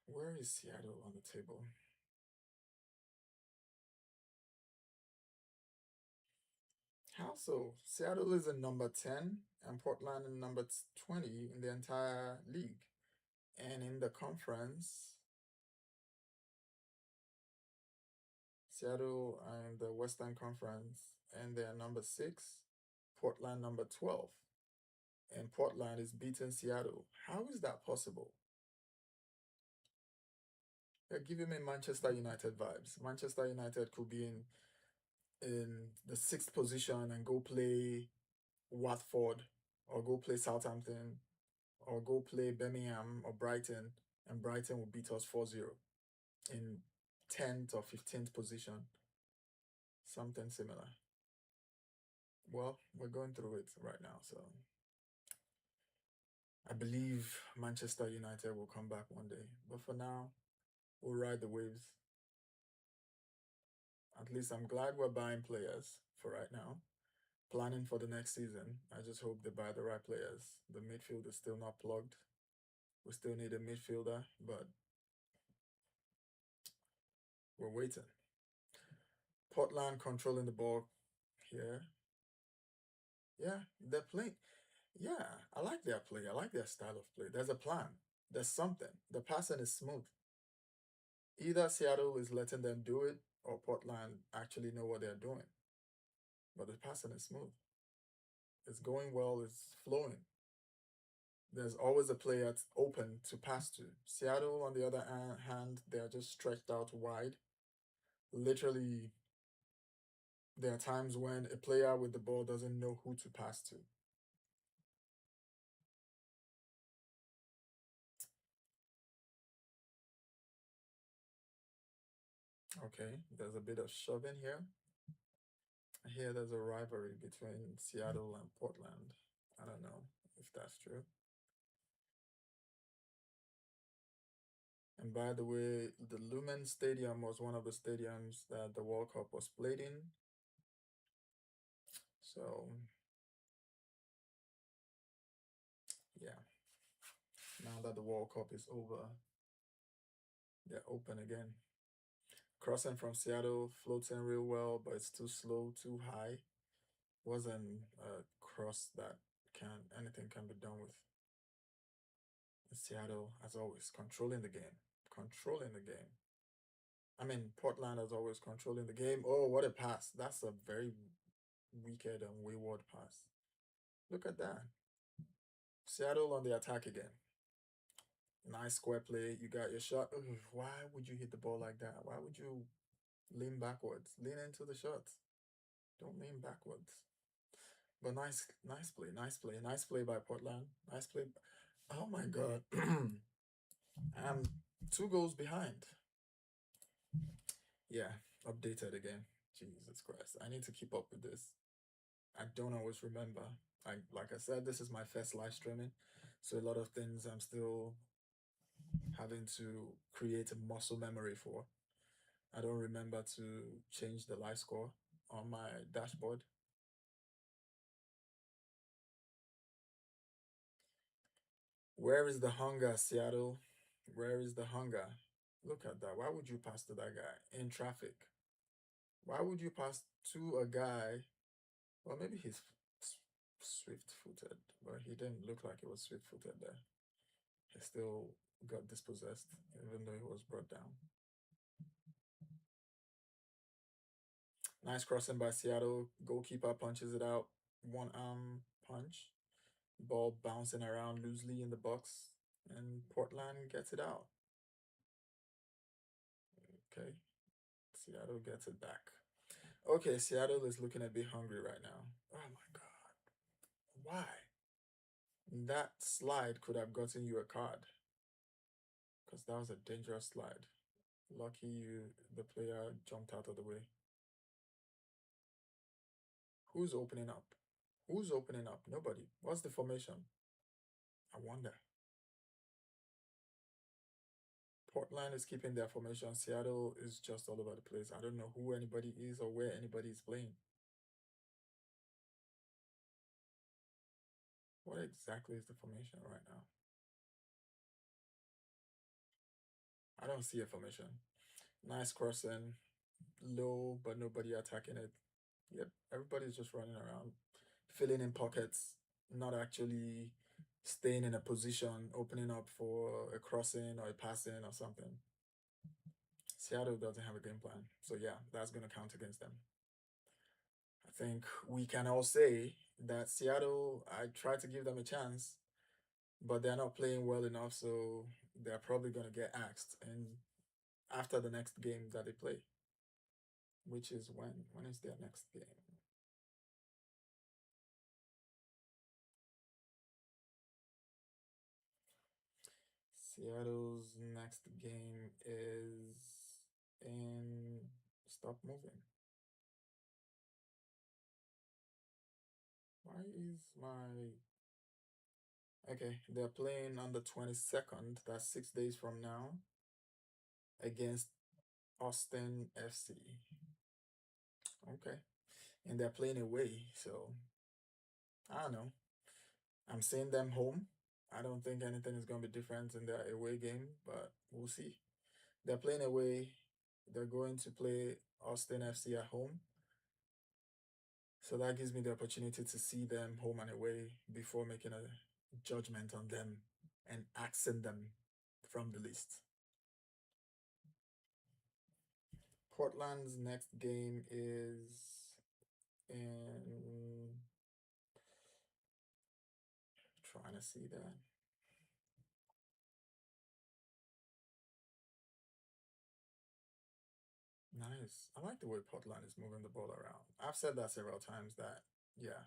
Where is Seattle on the table? How so? Seattle is in number 10 and Portland in number 20 in the entire league. And in the conference, Seattle are in the Western Conference and they're number 6, Portland number 12. And Portland is beating Seattle. How is that possible? They're giving me Manchester United vibes. Manchester United could be in the 6th position and go play Watford or go play Southampton or go play Birmingham or Brighton, and Brighton will beat us 4-0 in 10th or 15th position. Something similar. Well, we're going through it right now, so I believe Manchester United will come back one day. But for now, we'll ride the waves. At least I'm glad we're buying players for right now. Planning for the next season. I just hope they buy the right players. The midfield is still not plugged. We still need a midfielder, but we're waiting. Portland controlling the ball here. Yeah, they're playing. Yeah, I like their play. I like their style of play. There's a plan. There's something. The passing is smooth. Either Seattle is letting them do it or Portland actually know what they're doing. But the passing is smooth. It's going well, it's flowing. There's always a player open to pass to. Seattle, on the other hand, they're just stretched out wide. Literally, there are times when a player with the ball doesn't know who to pass to. Okay, there's a bit of shoving here. Here, there's a rivalry between Seattle and Portland. I don't know if that's true. And by the way, the Lumen Stadium was one of the stadiums that the World Cup was played in. So, yeah, now that the World Cup is over, they're open again. Crossing from Seattle, floating real well, but it's too slow, too high. Wasn't a cross that anything can be done with. Seattle, as always, controlling the game. Controlling the game. I mean, Portland as always controlling the game. Oh, what a pass. That's a very wicked and wayward pass. Look at that. Seattle on the attack again. Nice square play. You got your shot. Ugh, why would you hit the ball like that? Why would you lean backwards? Lean into the shot. Don't lean backwards. But nice play, nice play by Portland. Nice play. Oh my God. I'm 2 goals behind. Yeah, updated again. Jesus Christ. I need to keep up with this. I don't always remember. Like I said, this is my first live streaming. So a lot of things I'm still having to create a muscle memory for. I don't remember to change the live score on my dashboard. Where is the hunger, Seattle? Where is the hunger? Look at that. Why would you pass to that guy in traffic? Why would you pass to a guy? Well, maybe he's swift footed, but he didn't look like he was swift footed there. He still got dispossessed, even though he was brought down. Nice crossing by Seattle. Goalkeeper punches it out. One arm punch. Ball bouncing around loosely in the box. And Portland gets it out. Okay. Seattle gets it back. Okay, Seattle is looking a bit hungry right now. Oh my God. Why? That slide could have gotten you a card. Because that was a dangerous slide. Lucky you, the player jumped out of the way. Who's opening up? Who's opening up? Nobody. What's the formation? I wonder. Portland is keeping their formation. Seattle is just all over the place. I don't know who anybody is or where anybody is playing. What exactly is the formation right now? I don't see a formation. Nice crossing. Low, but nobody attacking it. Yep, everybody's just running around, filling in pockets, not actually staying in a position, opening up for a crossing or a passing or something. Seattle doesn't have a game plan. So yeah, that's going to count against them. I think we can all say that Seattle, I tried to give them a chance, but they're not playing well enough, so they're probably going to get axed and after the next game that they play, which is when? When is their next game? Seattle's next game is in. Stop moving. Why is my. Okay, they're playing on the 22nd. That's 6 days from now against Austin FC. Okay. And they're playing away, so I don't know. I'm seeing them home. I don't think anything is going to be different in their away game, but we'll see. They're playing away. They're going to play Austin FC at home. So that gives me the opportunity to see them home and away before making a judgment on them and axing them from the list. Portland's next game is in. Trying to see that. Nice. I like the way Portland is moving the ball around. I've said that several times that, yeah,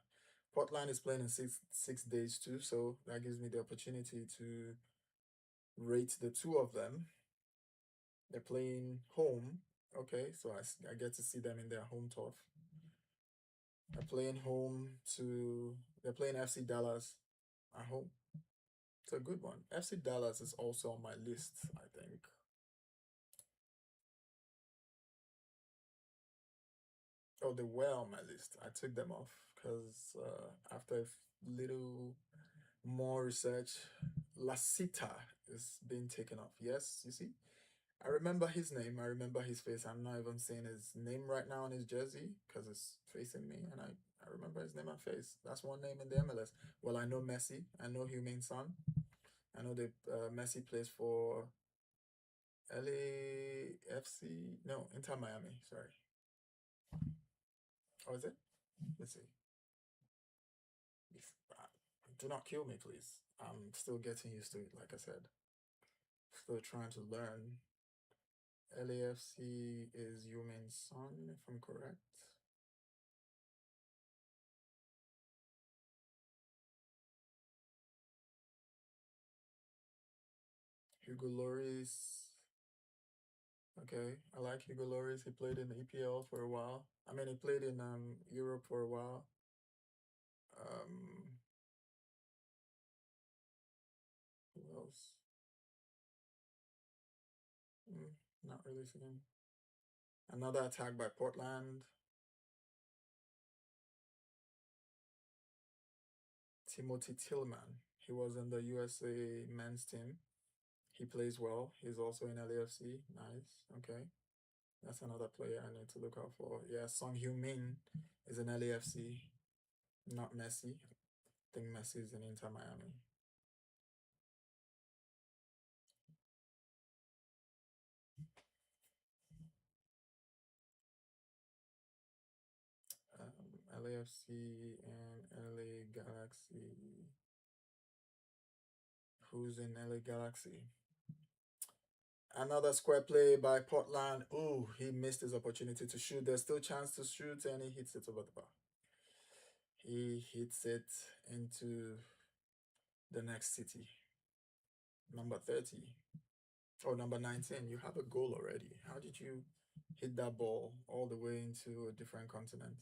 Portland is playing in six days too, so that gives me the opportunity to rate the two of them. They're playing home. Okay, so I get to see them in their home turf. They're playing home to. They're playing FC Dallas at home. It's a good one. FC Dallas is also on my list, I think. Oh, they were on my list. I took them off because after a little more research, Lasita is being taken off. Yes, you see? I remember his name. I remember his face. I'm not even saying his name right now on his jersey because it's facing me, and I remember his name and face. That's one name in the MLS. Well, I know Messi. I know Humane Son. I know that Messi plays for LAFC. No, Inter Miami. Sorry. Oh, is it? Let's see. Do not kill me, please. I'm still getting used to it, like I said. Still trying to learn. LAFC is Yumin's son, if I'm correct. Hugo Lloris. Okay, I like Hugo Lloris. He played in the EPL for a while. I mean, he played in Europe for a while. Um, who else? Mm, not really seeing. Another attack by Portland. Timothy Tillman. He was in the USA men's team. He plays well. He's also in LAFC. Nice. Okay. That's another player I need to look out for. Yeah, Song Heung-min is in LAFC, not Messi. I think Messi is in Inter Miami. LAFC and LA Galaxy. Who's in LA Galaxy? Another square play by Portland. Ooh, he missed his opportunity to shoot. There's still chance to shoot, and he hits it over the bar. He hits it into the next city. Number 30. Oh, number 19. You have a goal already. How did you hit that ball all the way into a different continent?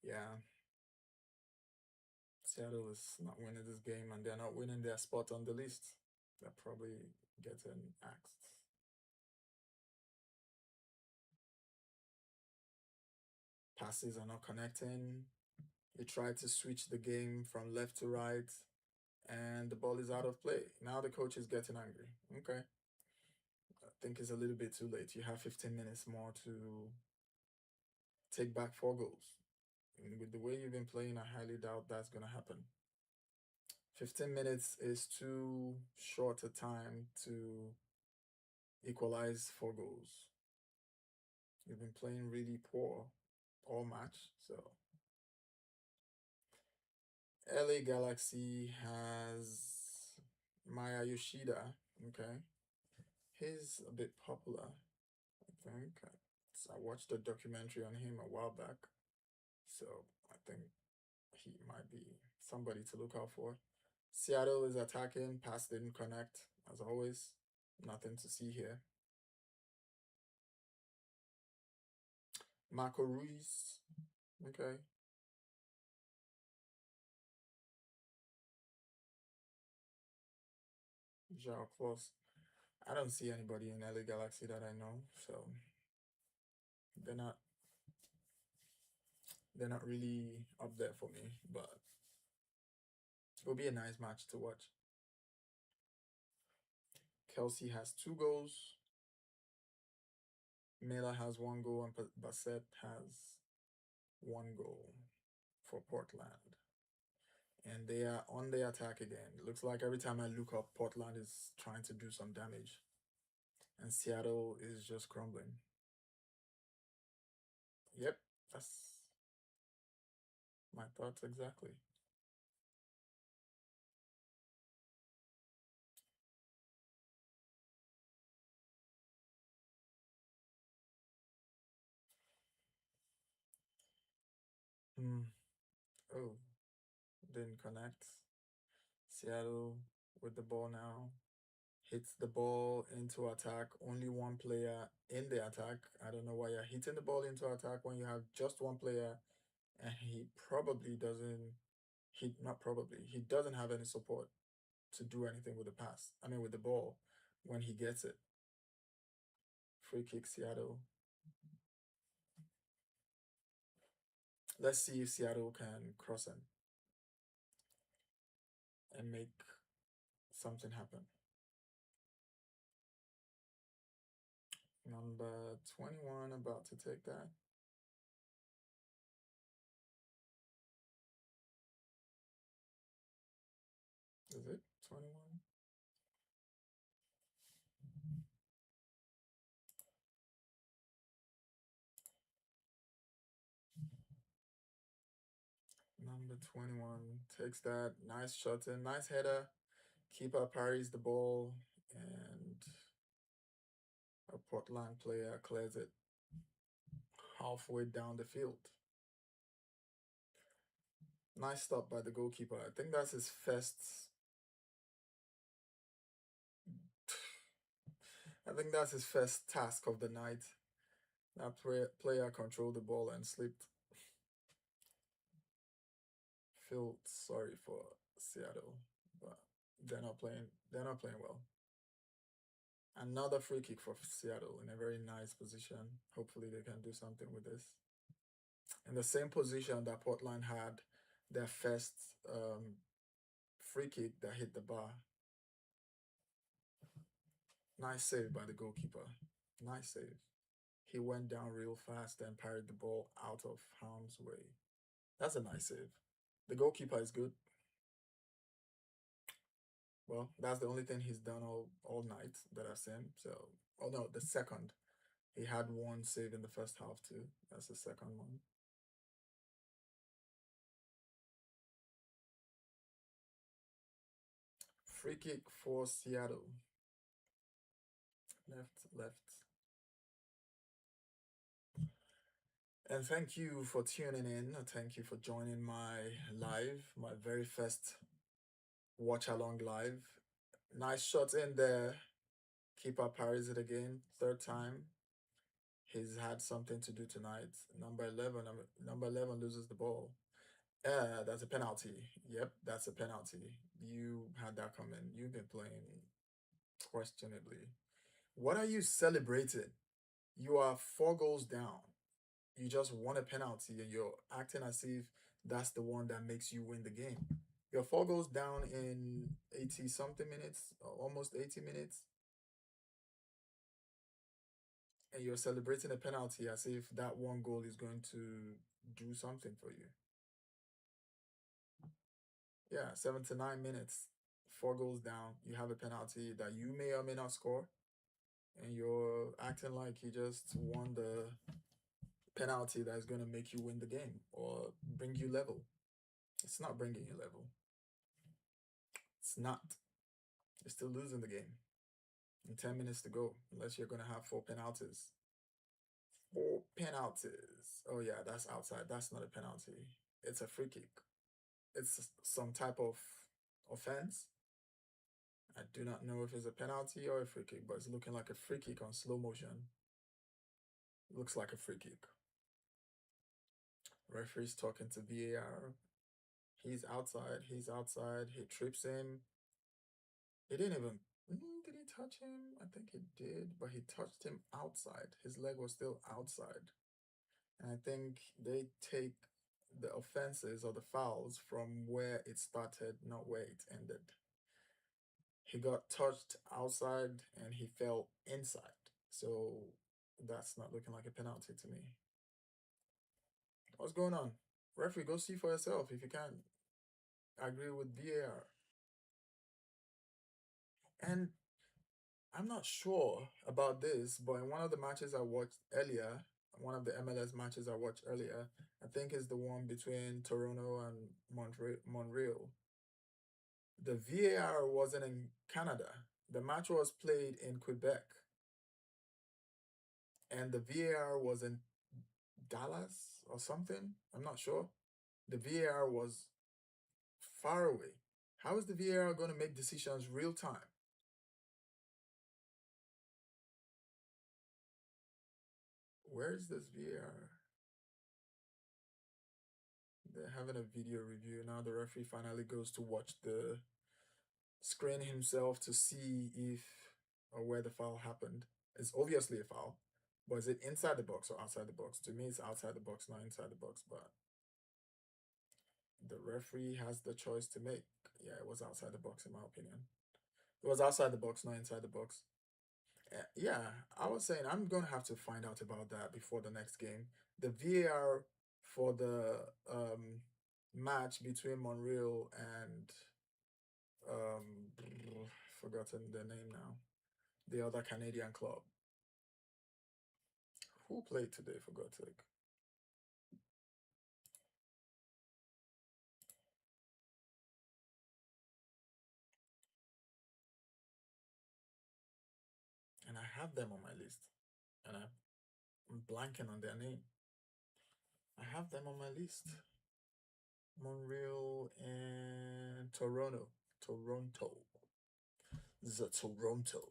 Yeah, Seattle is not winning this game, and they're not winning their spot on the list. They're probably getting axed. Passes are not connecting. You try to switch the game from left to right, and the ball is out of play. Now the coach is getting angry. Okay. I think it's a little bit too late. You have 15 minutes more to take back 4 goals. And with the way you've been playing, I highly doubt that's going to happen. 15 minutes is too short a time to equalize 4 goals. You've been playing really poor all match, so LA Galaxy has Maya Yoshida. Okay, he's a bit popular, I think. I watched a documentary on him a while back, so I think he might be somebody to look out for. Seattle is attacking, pass didn't connect, as always. Nothing to see here. Marco Ruiz. Okay. Joao Close. I don't see anybody in LA Galaxy that I know, so they're not they're not really up there for me, but it'll be a nice match to watch. Kelsey has 2 goals. Mela has 1 goal, and Bassett has 1 goal for Portland. And they are on the attack again. It looks like every time I look up, Portland is trying to do some damage. And Seattle is just crumbling. Yep, that's my thoughts exactly. Hmm. Oh, didn't connect. Seattle with the ball now. Hits the ball into attack. Only one player in the attack. I don't know why you're hitting the ball into attack when you have just one player, and he probably doesn't. He not probably. He doesn't have any support to do anything with the pass. I mean, with the ball when he gets it. Free kick Seattle. Let's see if Seattle can cross him and make something happen. Number 21 about to take that. Is it 21? Number 21 takes that. Nice shot in. Nice header. Keeper parries the ball. And a Portland player clears it halfway down the field. Nice stop by the goalkeeper. I think that's his first. I think that's his first task of the night. That player controlled the ball and slipped. Feel sorry for Seattle, but they're not playing. They're not playing well. Another free kick for Seattle in a very nice position. Hopefully, they can do something with this. In the same position that Portland had their first free kick that hit the bar. Nice save by the goalkeeper. Nice save. He went down real fast and parried the ball out of harm's way. That's a nice save. The goalkeeper is good. Well, that's the only thing he's done all night that I've seen. So, oh no, the second. He had one save in the first half too. That's the second one. Free kick for Seattle. Left, left. And thank you for tuning in. Thank you for joining my very first watch along live. Nice shots in there. Keeper parries it again. Third time. He's had something to do tonight. Number 11 loses the ball. That's a penalty. Yep, that's a penalty. You had that coming. You've been playing questionably. What are you celebrating? You are 4 goals down. You just won a penalty and you're acting as if that's the one that makes you win the game. You're 4 goals down in 80 something minutes, almost 80 minutes, and you're celebrating a penalty as if that one goal is going to do something for you. Yeah, 79 minutes, 4 goals down. You have a penalty that you may or may not score, and you're acting like you just won the penalty that is going to make you win the game or bring you level. It's not bringing you level. It's not. You're still losing the game. In 10 minutes to go, unless you're going to have 4 penalties. 4 penalties. Oh, yeah, that's outside. That's not a penalty. It's a free kick. It's some type of offense. I do not know if it's a penalty or a free kick, but it's looking like a free kick on slow motion. Looks like a free kick. Referee's talking to VAR. He's outside. He's outside. He trips him. He didn't even. Did he touch him? I think he did, but he touched him outside. His leg was still outside. And I think they take the offenses or the fouls from where it started, not where it ended. He got touched outside and he fell inside. So that's not looking like a penalty to me. What's going on? Referee, go see for yourself if you can. Agree with VAR. And I'm not sure about this, but in one of the matches I watched earlier, one of the MLS matches I watched earlier, I think is the one between Toronto and Montreal. The VAR wasn't in Canada. The match was played in Quebec, and the VAR was in Dallas or something. I'm not sure. The VAR was far away. How is the VAR going to make decisions real time? Where is this VAR? They're having a video review. Now the referee finally goes to watch the screen himself to see if or where the foul happened. It's obviously a foul. But is it inside the box or outside the box? To me, it's outside the box, not inside the box. But the referee has the choice to make. Yeah, it was outside the box, in my opinion. It was outside the box, not inside the box. Yeah, I was saying I'm gonna have to find out about that before the next game. The VAR for the match between Montreal and um forgotten the name now. The other Canadian club. Who played today for God's sake? have them on my list, and I'm blanking on their name. I have them on my list. Montreal and Toronto. Toronto. The Toronto.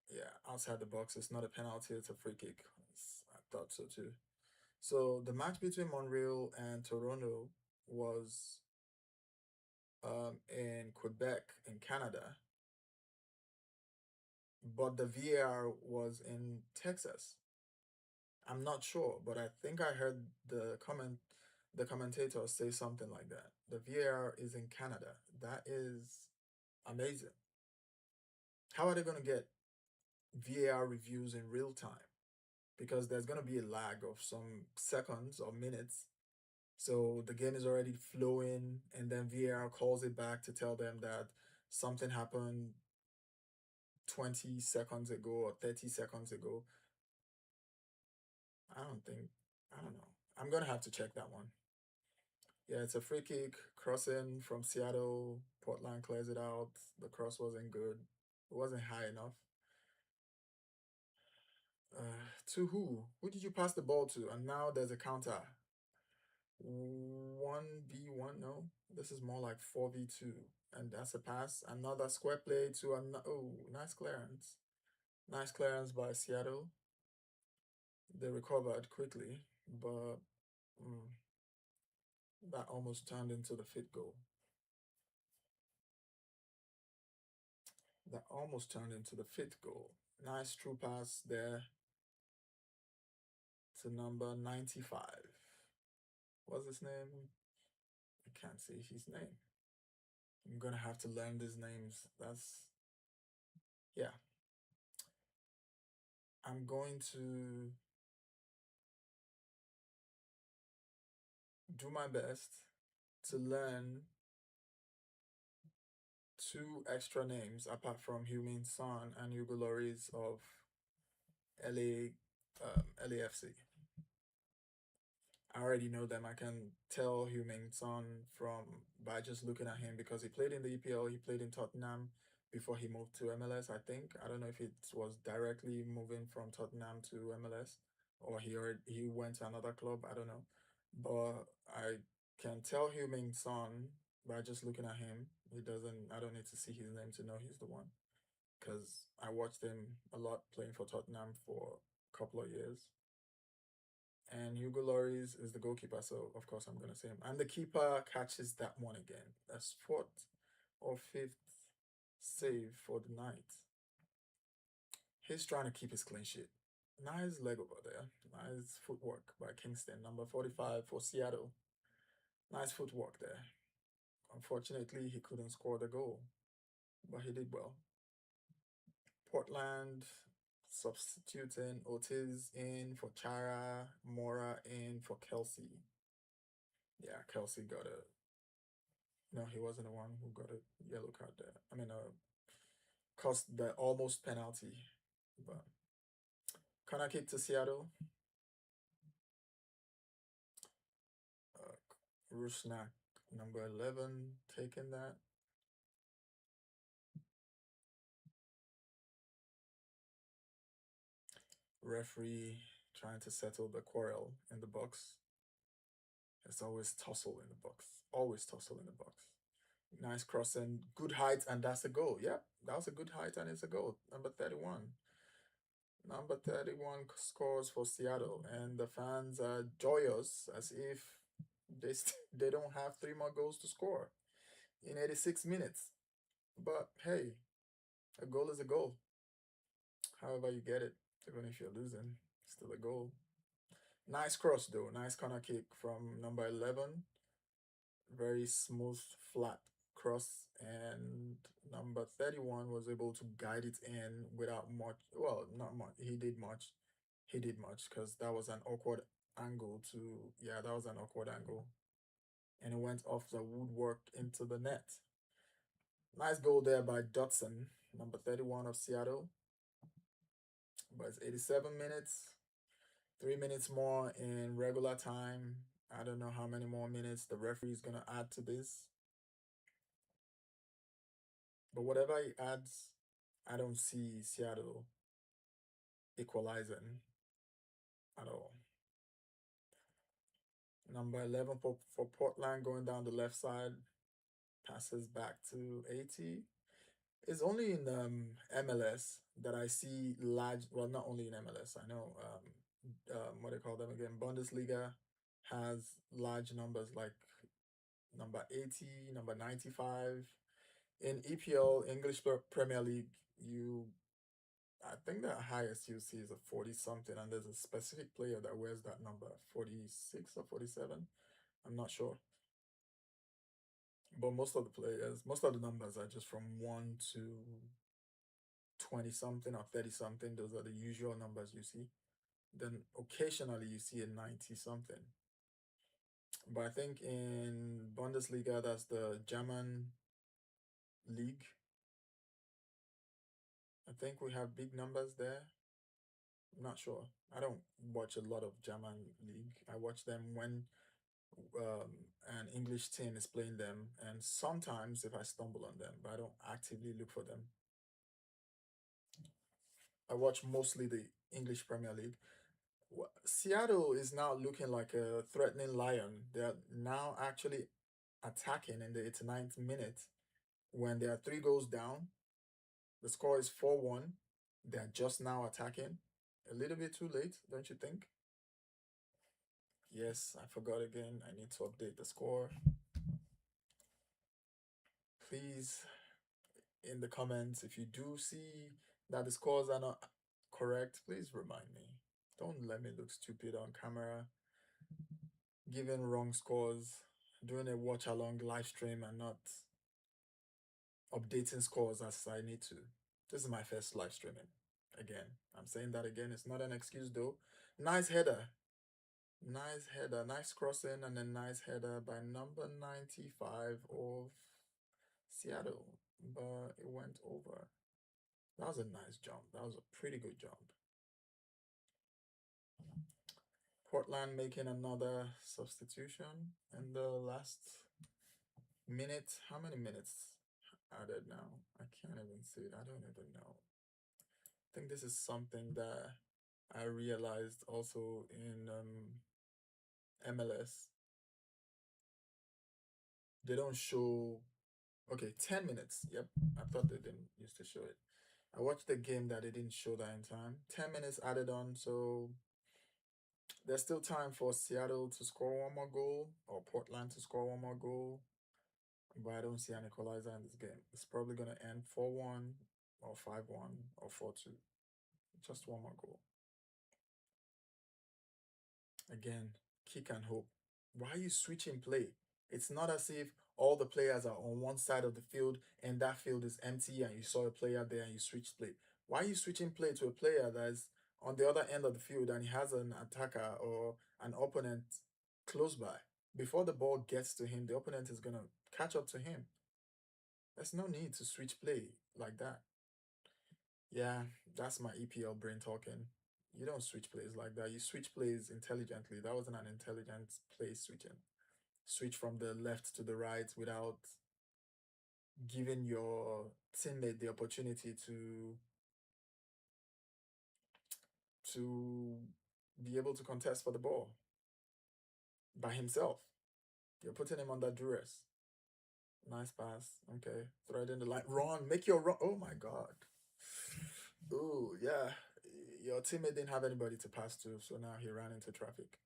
Yeah, outside the box. It's not a penalty. It's a free kick. I thought so too. So the match between Montreal and Toronto was in Quebec in Canada, but the VAR was in Texas. I'm not sure, but I think I heard the commentator say something like that. The VAR is in Canada. That is amazing. How are they going to get VAR reviews in real time? Because there's going to be a lag of some seconds or minutes. So the game is already flowing, and then VAR calls it back to tell them that something happened 20 seconds ago or 30 seconds ago. I don't think, I don't know. I'm going to have to check that one. Yeah, it's a free kick crossing from Seattle. Portland clears it out. The cross wasn't good. It wasn't high enough. To who? Who did you pass the ball to? And now there's a counter. 1v1, no. This is more like 4v2. And that's a pass. Another square play to oh, nice clearance. Nice clearance by Seattle. They recovered quickly, but mm, that almost turned into the fit goal. That almost turned into the fifth goal. Nice true pass there to number 95. What's his name? I can't see his name. I'm gonna have to learn these names. Yeah. I'm going to do my best to learn two extra names apart from Humin Son and Hugo Lloris of LA, LAFC. I already know them. I can tell Heung-min Son from by just looking at him because he played in the EPL. He played in Tottenham before he moved to MLS. I think I don't know if it was directly moving from Tottenham to MLS or he went to another club. I don't know, but I can tell Heung-min Son by just looking at him. He doesn't. I don't need to see his name to know he's the one because I watched him a lot playing for Tottenham for a couple of years, and Hugo Lloris is the goalkeeper, so of course I'm gonna say him. And the keeper catches that one again. That's fourth or fifth save for the night. He's trying to keep his clean sheet. Nice leg over there. Nice footwork by Kingston, number 45 for Seattle. Nice footwork there. Unfortunately, he couldn't score the goal, but he did well. Portland substituting Ortiz in for Chara, Mora in for Kelsey. Yeah, Kelsey got a No, he wasn't the one who got a yellow card there. I mean, cost the almost penalty. But corner kick to Seattle. Rusnak, number 11, taking that. Referee trying to settle the quarrel in the box. It's always tussle in the box. Always tussle in the box. Nice crossing, good height, and that's a goal. Yep, that was a good height, and it's a goal. Number 31. Number 31 scores for Seattle, and the fans are joyous as if they don't have three more goals to score in 86 minutes. But hey, a goal is a goal. However you get it, even if you're losing, still a goal. Nice cross though. Nice corner kick from number 11. Very smooth, flat cross, and number 31 was able to guide it in without much. Well, not much. He did much. He did much because that was an awkward angle to. Yeah, that was an awkward angle. And it went off the woodwork into the net. Nice goal there by Dotson, number 31 of Seattle. But it's 87 minutes. 3 minutes more in regular time. I don't know how many more minutes the referee is going to add to this. But whatever he adds, I don't see Seattle equalizing at all. Number 11 for Portland going down the left side, passes back to 80. It's only in MLS that I see large, well, not only in MLS, I know, what do they call them again? Bundesliga has large numbers like number 80, number 95. In EPL, English Premier League, I think the highest you see is a 40 something, and there's a specific player that wears that number, 46 or 47. I'm not sure. But most of the numbers are just from 1 to 20 something or 30 something. Those are the usual numbers you see. Then occasionally you see a 90 something. But I think in Bundesliga, that's the German league. I think we have big numbers there. I'm not sure. I don't watch a lot of German league. I watch them when um, an English team is playing them, and sometimes if I stumble on them, but I don't actively look for them. I watch mostly the English Premier League. Seattle is now looking like a threatening lion. They're now actually attacking in the 89th minute when they are 3 goals down. The score is 4-1. They're just now attacking. A little bit too late, don't you think? Yes, I forgot again. I need to update the score. Please, in the comments, if you do see that the scores are not correct, please remind me. Don't let me look stupid on camera, giving wrong scores, doing a watch along live stream and not updating scores as I need to. This is my first live streaming. Again, I'm saying that again. It's not an excuse though. Nice header. Nice header. Nice crossing and a nice header by number 95 of Seattle. But it went over. That was a nice jump. That was a pretty good jump. Portland making another substitution in the last minute. How many minutes added now? I can't even see it. I don't even know. I think this is something that I realized also in MLS. They don't show. Okay, 10 minutes. Yep, I thought they didn't used to show it. I watched the game that they didn't show that in time. 10 minutes added on, so there's still time for Seattle to score one more goal or Portland to score one more goal. But I don't see an equalizer in this game. It's probably going to end 4-1 or 5-1 or 4-2. Just one more goal. Again, kick and hope. Why are you switching play? It's not as if all the players are on one side of the field and that field is empty and you saw a player there and you switch play. Why are you switching play to a player that is on the other end of the field and he has an attacker or an opponent close by? Before the ball gets to him, the opponent is going to catch up to him. There's no need to switch play like that. Yeah, that's my EPL brain talking. You don't switch plays like that. You switch plays intelligently. That wasn't an intelligent play switching. Switch from the left to the right without giving your teammate the opportunity to be able to contest for the ball by himself. You're putting him under duress. Nice pass. Okay. Threading the line. Run. Make your run. Oh my God. Oh, yeah. Your teammate didn't have anybody to pass to, so now he ran into traffic.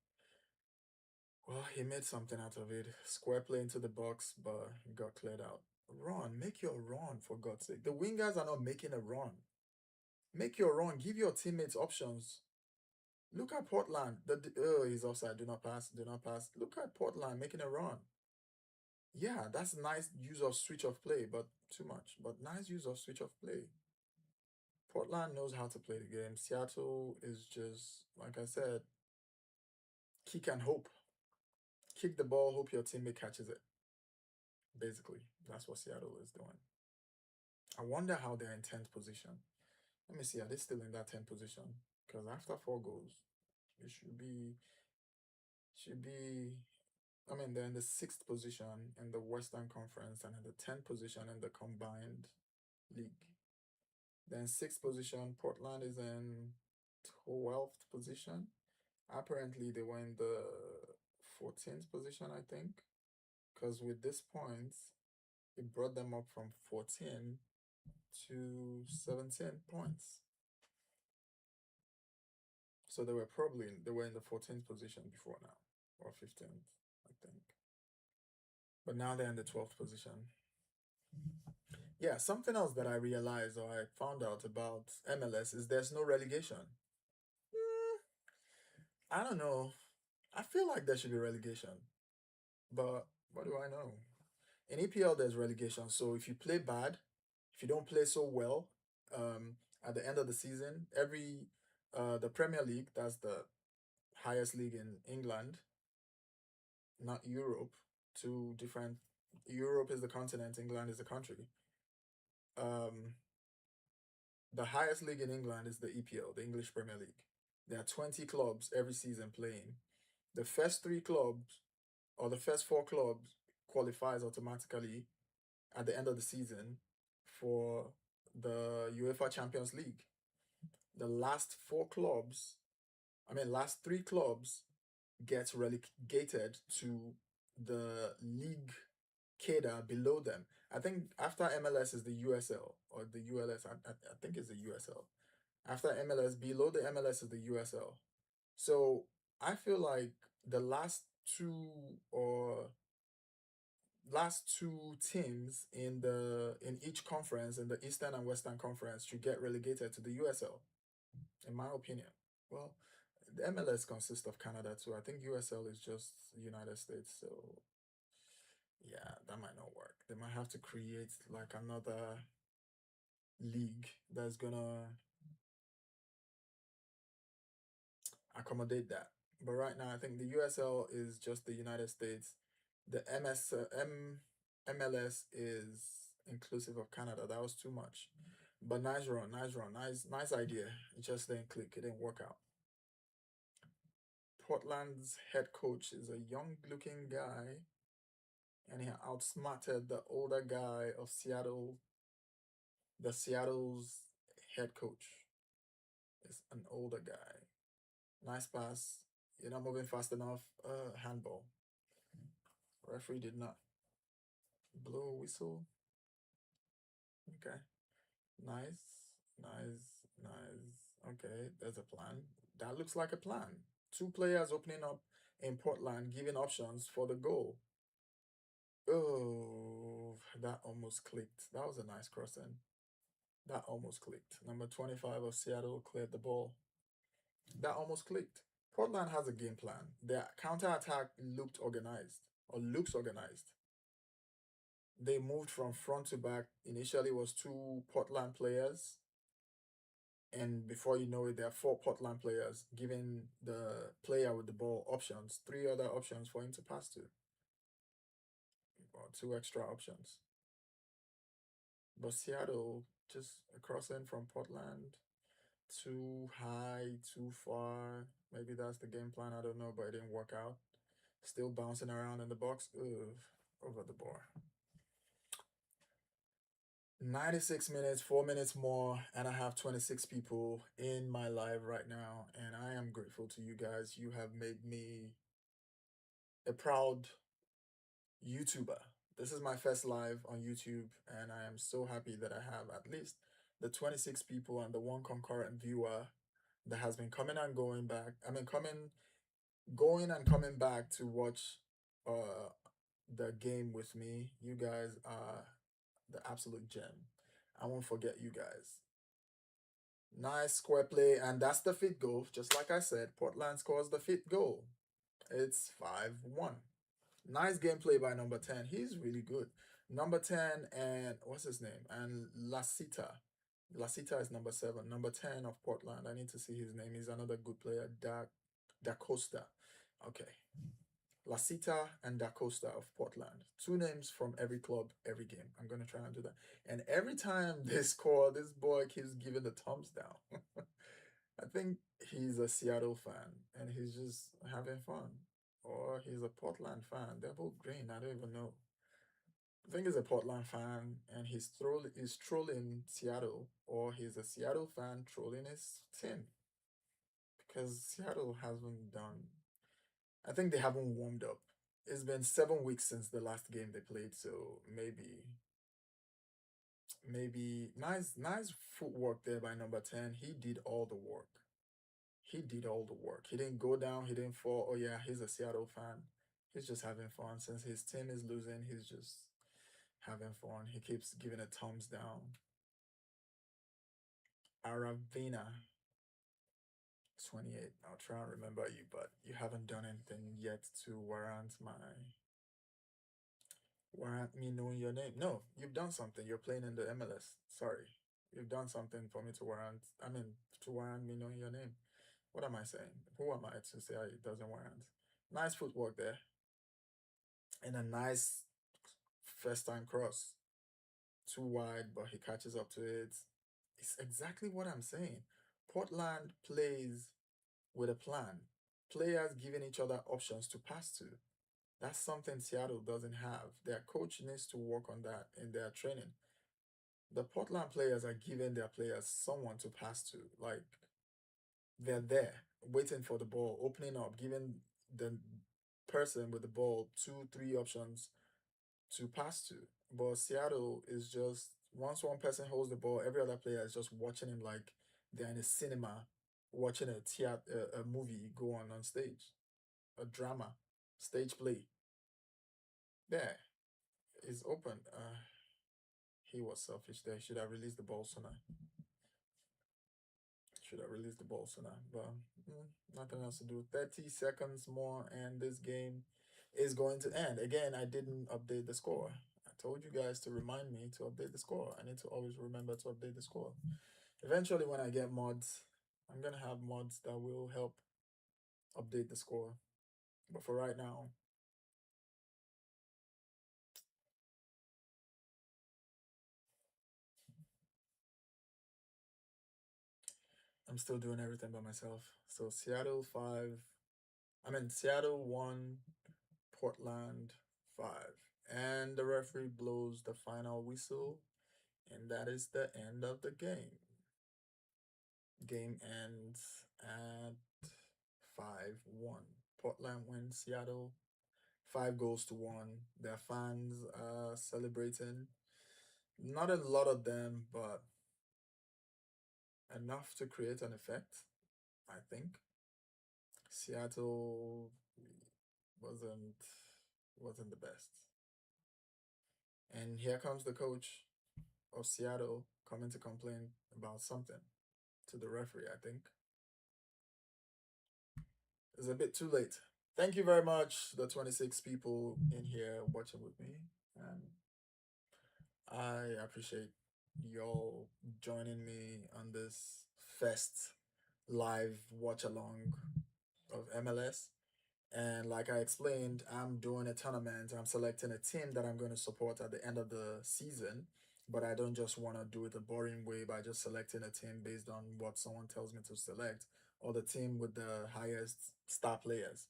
Well, he made something out of it. Square play into the box, but he got cleared out. Run. Make your run, for God's sake. The wingers are not making a run. Make your run. Give your teammates options. Look at Portland. Oh, he's offside. Do not pass. Do not pass. Look at Portland making a run. Yeah, that's nice use of switch of play, but too much. But nice use of switch of play. Portland knows how to play the game. Seattle is just, like I said, kick and hope. Kick the ball, hope your teammate catches it. Basically, that's what Seattle is doing. I wonder how they're in 10th position. Let me see, are they still in that 10th position? Because after 4 goals, it should be, I mean, they're in the 6th position in the Western Conference and in the 10th position in the combined league. Then sixth position, Portland is in 12th position. Apparently, they were in the 14th position, I think, because with this points, it brought them up from 14 to 17 points. So they were in the 14th position before now, or 15th, I think. But now they're in the 12th position. Yeah, something else that I realized or I found out about MLS is there's no relegation. Mm, I don't know. I feel like there should be relegation, but what do I know? In EPL, there's relegation. So if you play bad, if you don't play so well, at the end of the season, the Premier League, that's the highest league in England, not Europe, two different. Europe is the continent, England is the country. Um, the highest league in England is the EPL, the English Premier League. There are 20 clubs every season playing. The first three clubs or the first four clubs qualifies automatically at the end of the season for the UEFA Champions League. The last four clubs, last three clubs gets relegated to the league cadre below them. I think after MLS is the USL or the ULS. I think it's the USL. After MLS, below the MLS is the USL. So I feel like the two or last two teams in each conference in the Eastern and Western Conference should get relegated to the USL, in my opinion. Well, the MLS consists of Canada too. I think USL is just United States, so yeah, that might not work. They might have to create like another league that's gonna accommodate that. But right now, I think the USL is just the United States. The MLS is inclusive of Canada. That was too much. But nice run, nice idea. It just didn't click. It didn't work out. Portland's head coach is a young-looking guy, and he outsmarted the older guy of Seattle. The Seattle's head coach is an older guy. Nice pass. You're not moving fast enough. Handball. Referee did not blow a whistle. Okay. Nice. Nice. Okay, there's a plan. That looks like a plan. Two players opening up in Portland, giving options for the goal. Oh, that almost clicked. That was a nice crossing. That almost clicked. Number 25 of Seattle cleared the ball. That almost clicked. Portland has a game plan. Their counter-attack looked organized or looks organized. They moved from front to back. Initially, it was two Portland players, and before you know it, there are four Portland players giving the player with the ball options, three other options for him to pass to, or two extra options. But Seattle just crossing from Portland, too high, too far. Maybe that's the game plan. I don't know, but it didn't work out. Still bouncing around in the box. Ugh, over the bar. 96 minutes, 4 minutes more, and I have 26 people in my live right now. And I am grateful to you guys. You have made me a proud YouTuber. This is my first live on YouTube, and I am so happy that I have at least the 26 people and the one concurrent viewer that has been coming and going back. Going and coming back to watch uh the game with me. You guys are the absolute gem. I won't forget you guys. Nice square play, and that's the fifth goal. Just like I said, Portland scores the fifth goal. It's 5-1. Nice gameplay by number 10. He's really good. Number 10 and what's his name? And Lasita. Lasita is number 7. Number 10 of Portland. I need to see his name. He's another good player. Da Costa. Okay. Lasita and Da Costa of Portland. Two names from every club, every game. I'm going to try and do that. And every time they score, this boy keeps giving the thumbs down. I think he's a Seattle fan and he's just having fun. Or he's a Portland fan. They're both green. I don't even know. I think he's a Portland fan and he's trolling Seattle, or he's a Seattle fan trolling his team because Seattle hasn't done. I think they haven't warmed up. It's been 7 weeks since the last game they played, so maybe nice footwork there by number 10. He did all the work. He did all the work. He didn't go down. He didn't fall. Oh yeah, he's a Seattle fan. He's just having fun. Since his team is losing, he's just having fun. He keeps giving a thumbs down. Aravina 28. I'll try and remember you, but you haven't done anything yet to warrant me knowing your name. No, you've done something. You're playing in the MLS. Sorry. You've done something for me to warrant me knowing your name. What am I saying? Who am I to say it doesn't warrant? Nice footwork there. And a nice first time cross. Too wide, but he catches up to it. It's exactly what I'm saying. Portland plays with a plan. Players giving each other options to pass to. That's something Seattle doesn't have. Their coach needs to work on that in their training. The Portland players are giving their players someone to pass to. Like they're there waiting for the ball, opening up, giving the person with the ball two, three options to pass to. But Seattle is just once one person holds the ball, every other player is just watching him like they're in a cinema, watching a movie go on stage, a drama, stage play. There, it's open. He was selfish there. Should have released the ball sooner. Should have released the ball sooner. But nothing else to do. 30 seconds more, and this game is going to end. Again, I didn't update the score. I told you guys to remind me to update the score. I need to always remember to update the score. Eventually, when I get mods, I'm going to have mods that will help update the score. But for right now, I'm still doing everything by myself. So Seattle 1, Portland 5. And the referee blows the final whistle, and that is the end of the game. Game ends at 5-1. Portland wins Seattle 5 goals to 1. Their fans are celebrating. Not a lot of them, but enough to create an effect, I think. Seattle wasn't wasn't the best. And here comes the coach of Seattle coming to complain about something to the referee, I think. It's a bit too late. Thank you very much, the 26 people in here watching with me. And I appreciate y'all joining me on this fest live watch along of MLS. And like I explained, I'm doing a tournament. I'm selecting a team that I'm going to support at the end of the season. But I don't just want to do it a boring way by just selecting a team based on what someone tells me to select or the team with the highest star players.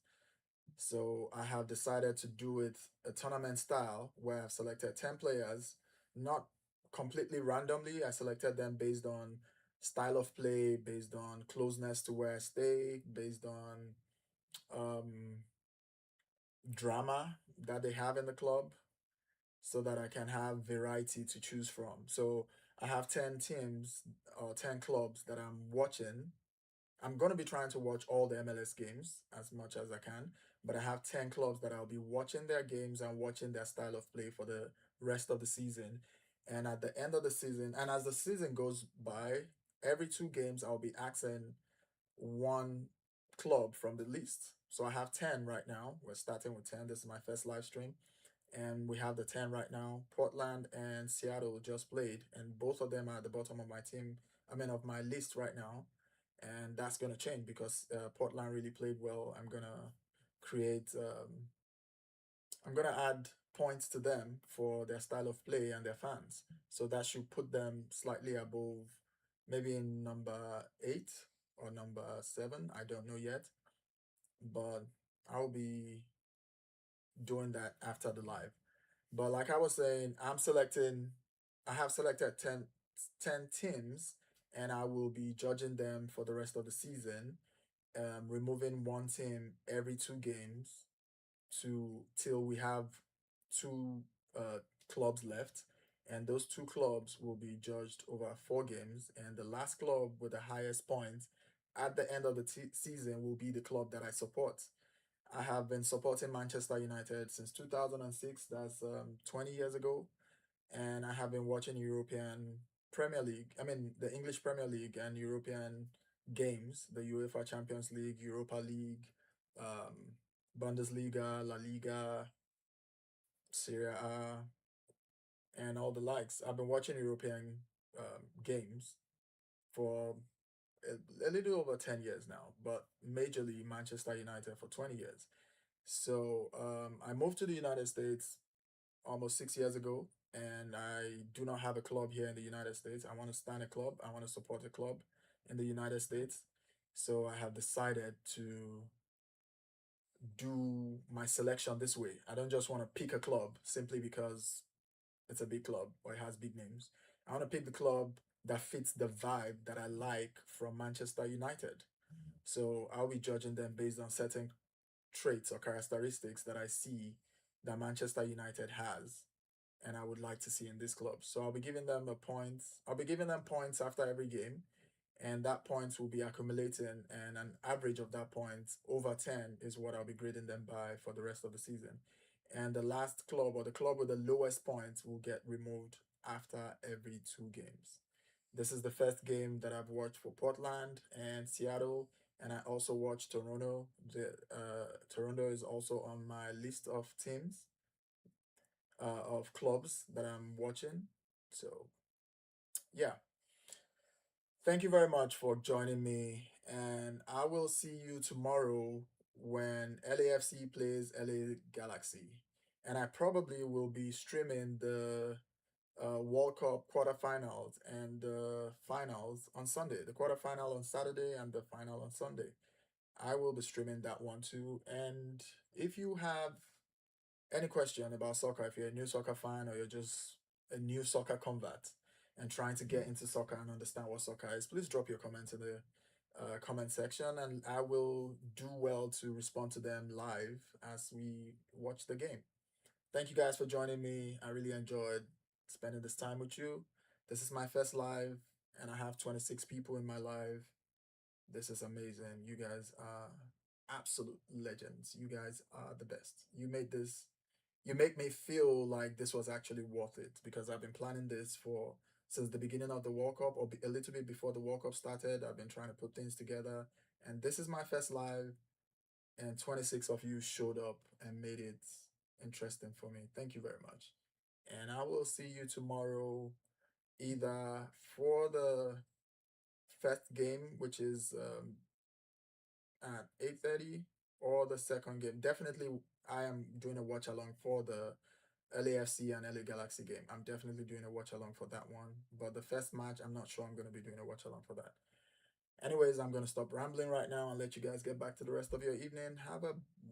So I have decided to do it a tournament style where I've selected 10 players, not completely randomly. I selected them based on style of play, based on closeness to where I stay, based on um, drama that they have in the club so that I can have variety to choose from. So I have 10 teams or 10 clubs that I'm watching. I'm going to be trying to watch all the MLS games as much as I can, but I have 10 clubs that I'll be watching their games and watching their style of play for the rest of the season. And at the end of the season, and as the season goes by, every 2 games, I'll be asking one club from the list. So I have 10 right now. We're starting with 10. This is my first live stream. And we have the 10 right now. Portland and Seattle just played, and both of them are at the bottom of my team. Of my list right now. And that's going to change because Portland really played well. I'm going to add points to them for their style of play and their fans. So that should put them slightly above, maybe in number 8 or number 7. I don't know yet, but I'll be doing that after the live. But like I was saying, I have selected 10 teams, and I will be judging them for the rest of the season, removing one team every 2 games to till we have two uh, clubs left. And those 2 clubs will be judged over 4 games. And the last club with the highest points at the end of the season will be the club that I support. I have been supporting Manchester United since 2006. That's 20 years ago. And I have been watching European Premier League. I mean, the English Premier League and European games, the UEFA Champions League, Europa League, um, Bundesliga, La Liga, Serie A, and all the likes. I've been watching European games for a little over 10 years now, but majorly Manchester United for 20 years. So I moved to the United States almost 6 years ago, and I do not have a club here in the United States. I want to start a club, I want to support a club in the United States. So I have decided to do my selection this way. I don't just want to pick a club simply because it's a big club or it has big names. I want to pick the club that fits the vibe that I like from Manchester United. So I'll be judging them based on certain traits or characteristics that I see that Manchester United has and I would like to see in this club. So I'll be giving them a point. I'll be giving them points after every game, and that points will be accumulating, and an average of that points over 10 is what I'll be grading them by for the rest of the season. And the last club or the club with the lowest points will get removed after every 2 games. This is the first game that I've watched for Portland and Seattle, and I also watched Toronto. Toronto is also on my list of teams, of clubs that I'm watching. So yeah, thank you very much for joining me, and I will see you tomorrow when LAFC plays LA Galaxy. And I probably will be streaming the World Cup quarterfinals and the finals on Sunday. The quarterfinal on Saturday and the final on Sunday. I will be streaming that one too. And if you have any question about soccer, if you're a new soccer fan or you're just a new soccer convert and trying to get into soccer and understand what soccer is, please drop your comments in the comment section, and I will do well to respond to them live as we watch the game. Thank you guys for joining me. I really enjoyed spending this time with you. This is my first live, and I have 26 people in my live. This is amazing. You guys are absolute legends. You guys are the best. You make me feel like this was actually worth it because I've been planning this for since the beginning of the World Cup or a little bit before the World Cup started. I've been trying to put things together, and this is my first live, and 26 of you showed up and made it interesting for me. Thank you very much. And I will see you tomorrow either for the first game, which is at 8:30, or the second game. Definitely, I am doing a watch along for the LAFC and LA Galaxy game. I'm definitely doing a watch along for that one. But the first match, I'm not sure I'm going to be doing a watch along for that. Anyways, I'm going to stop rambling right now and let you guys get back to the rest of your evening. Have a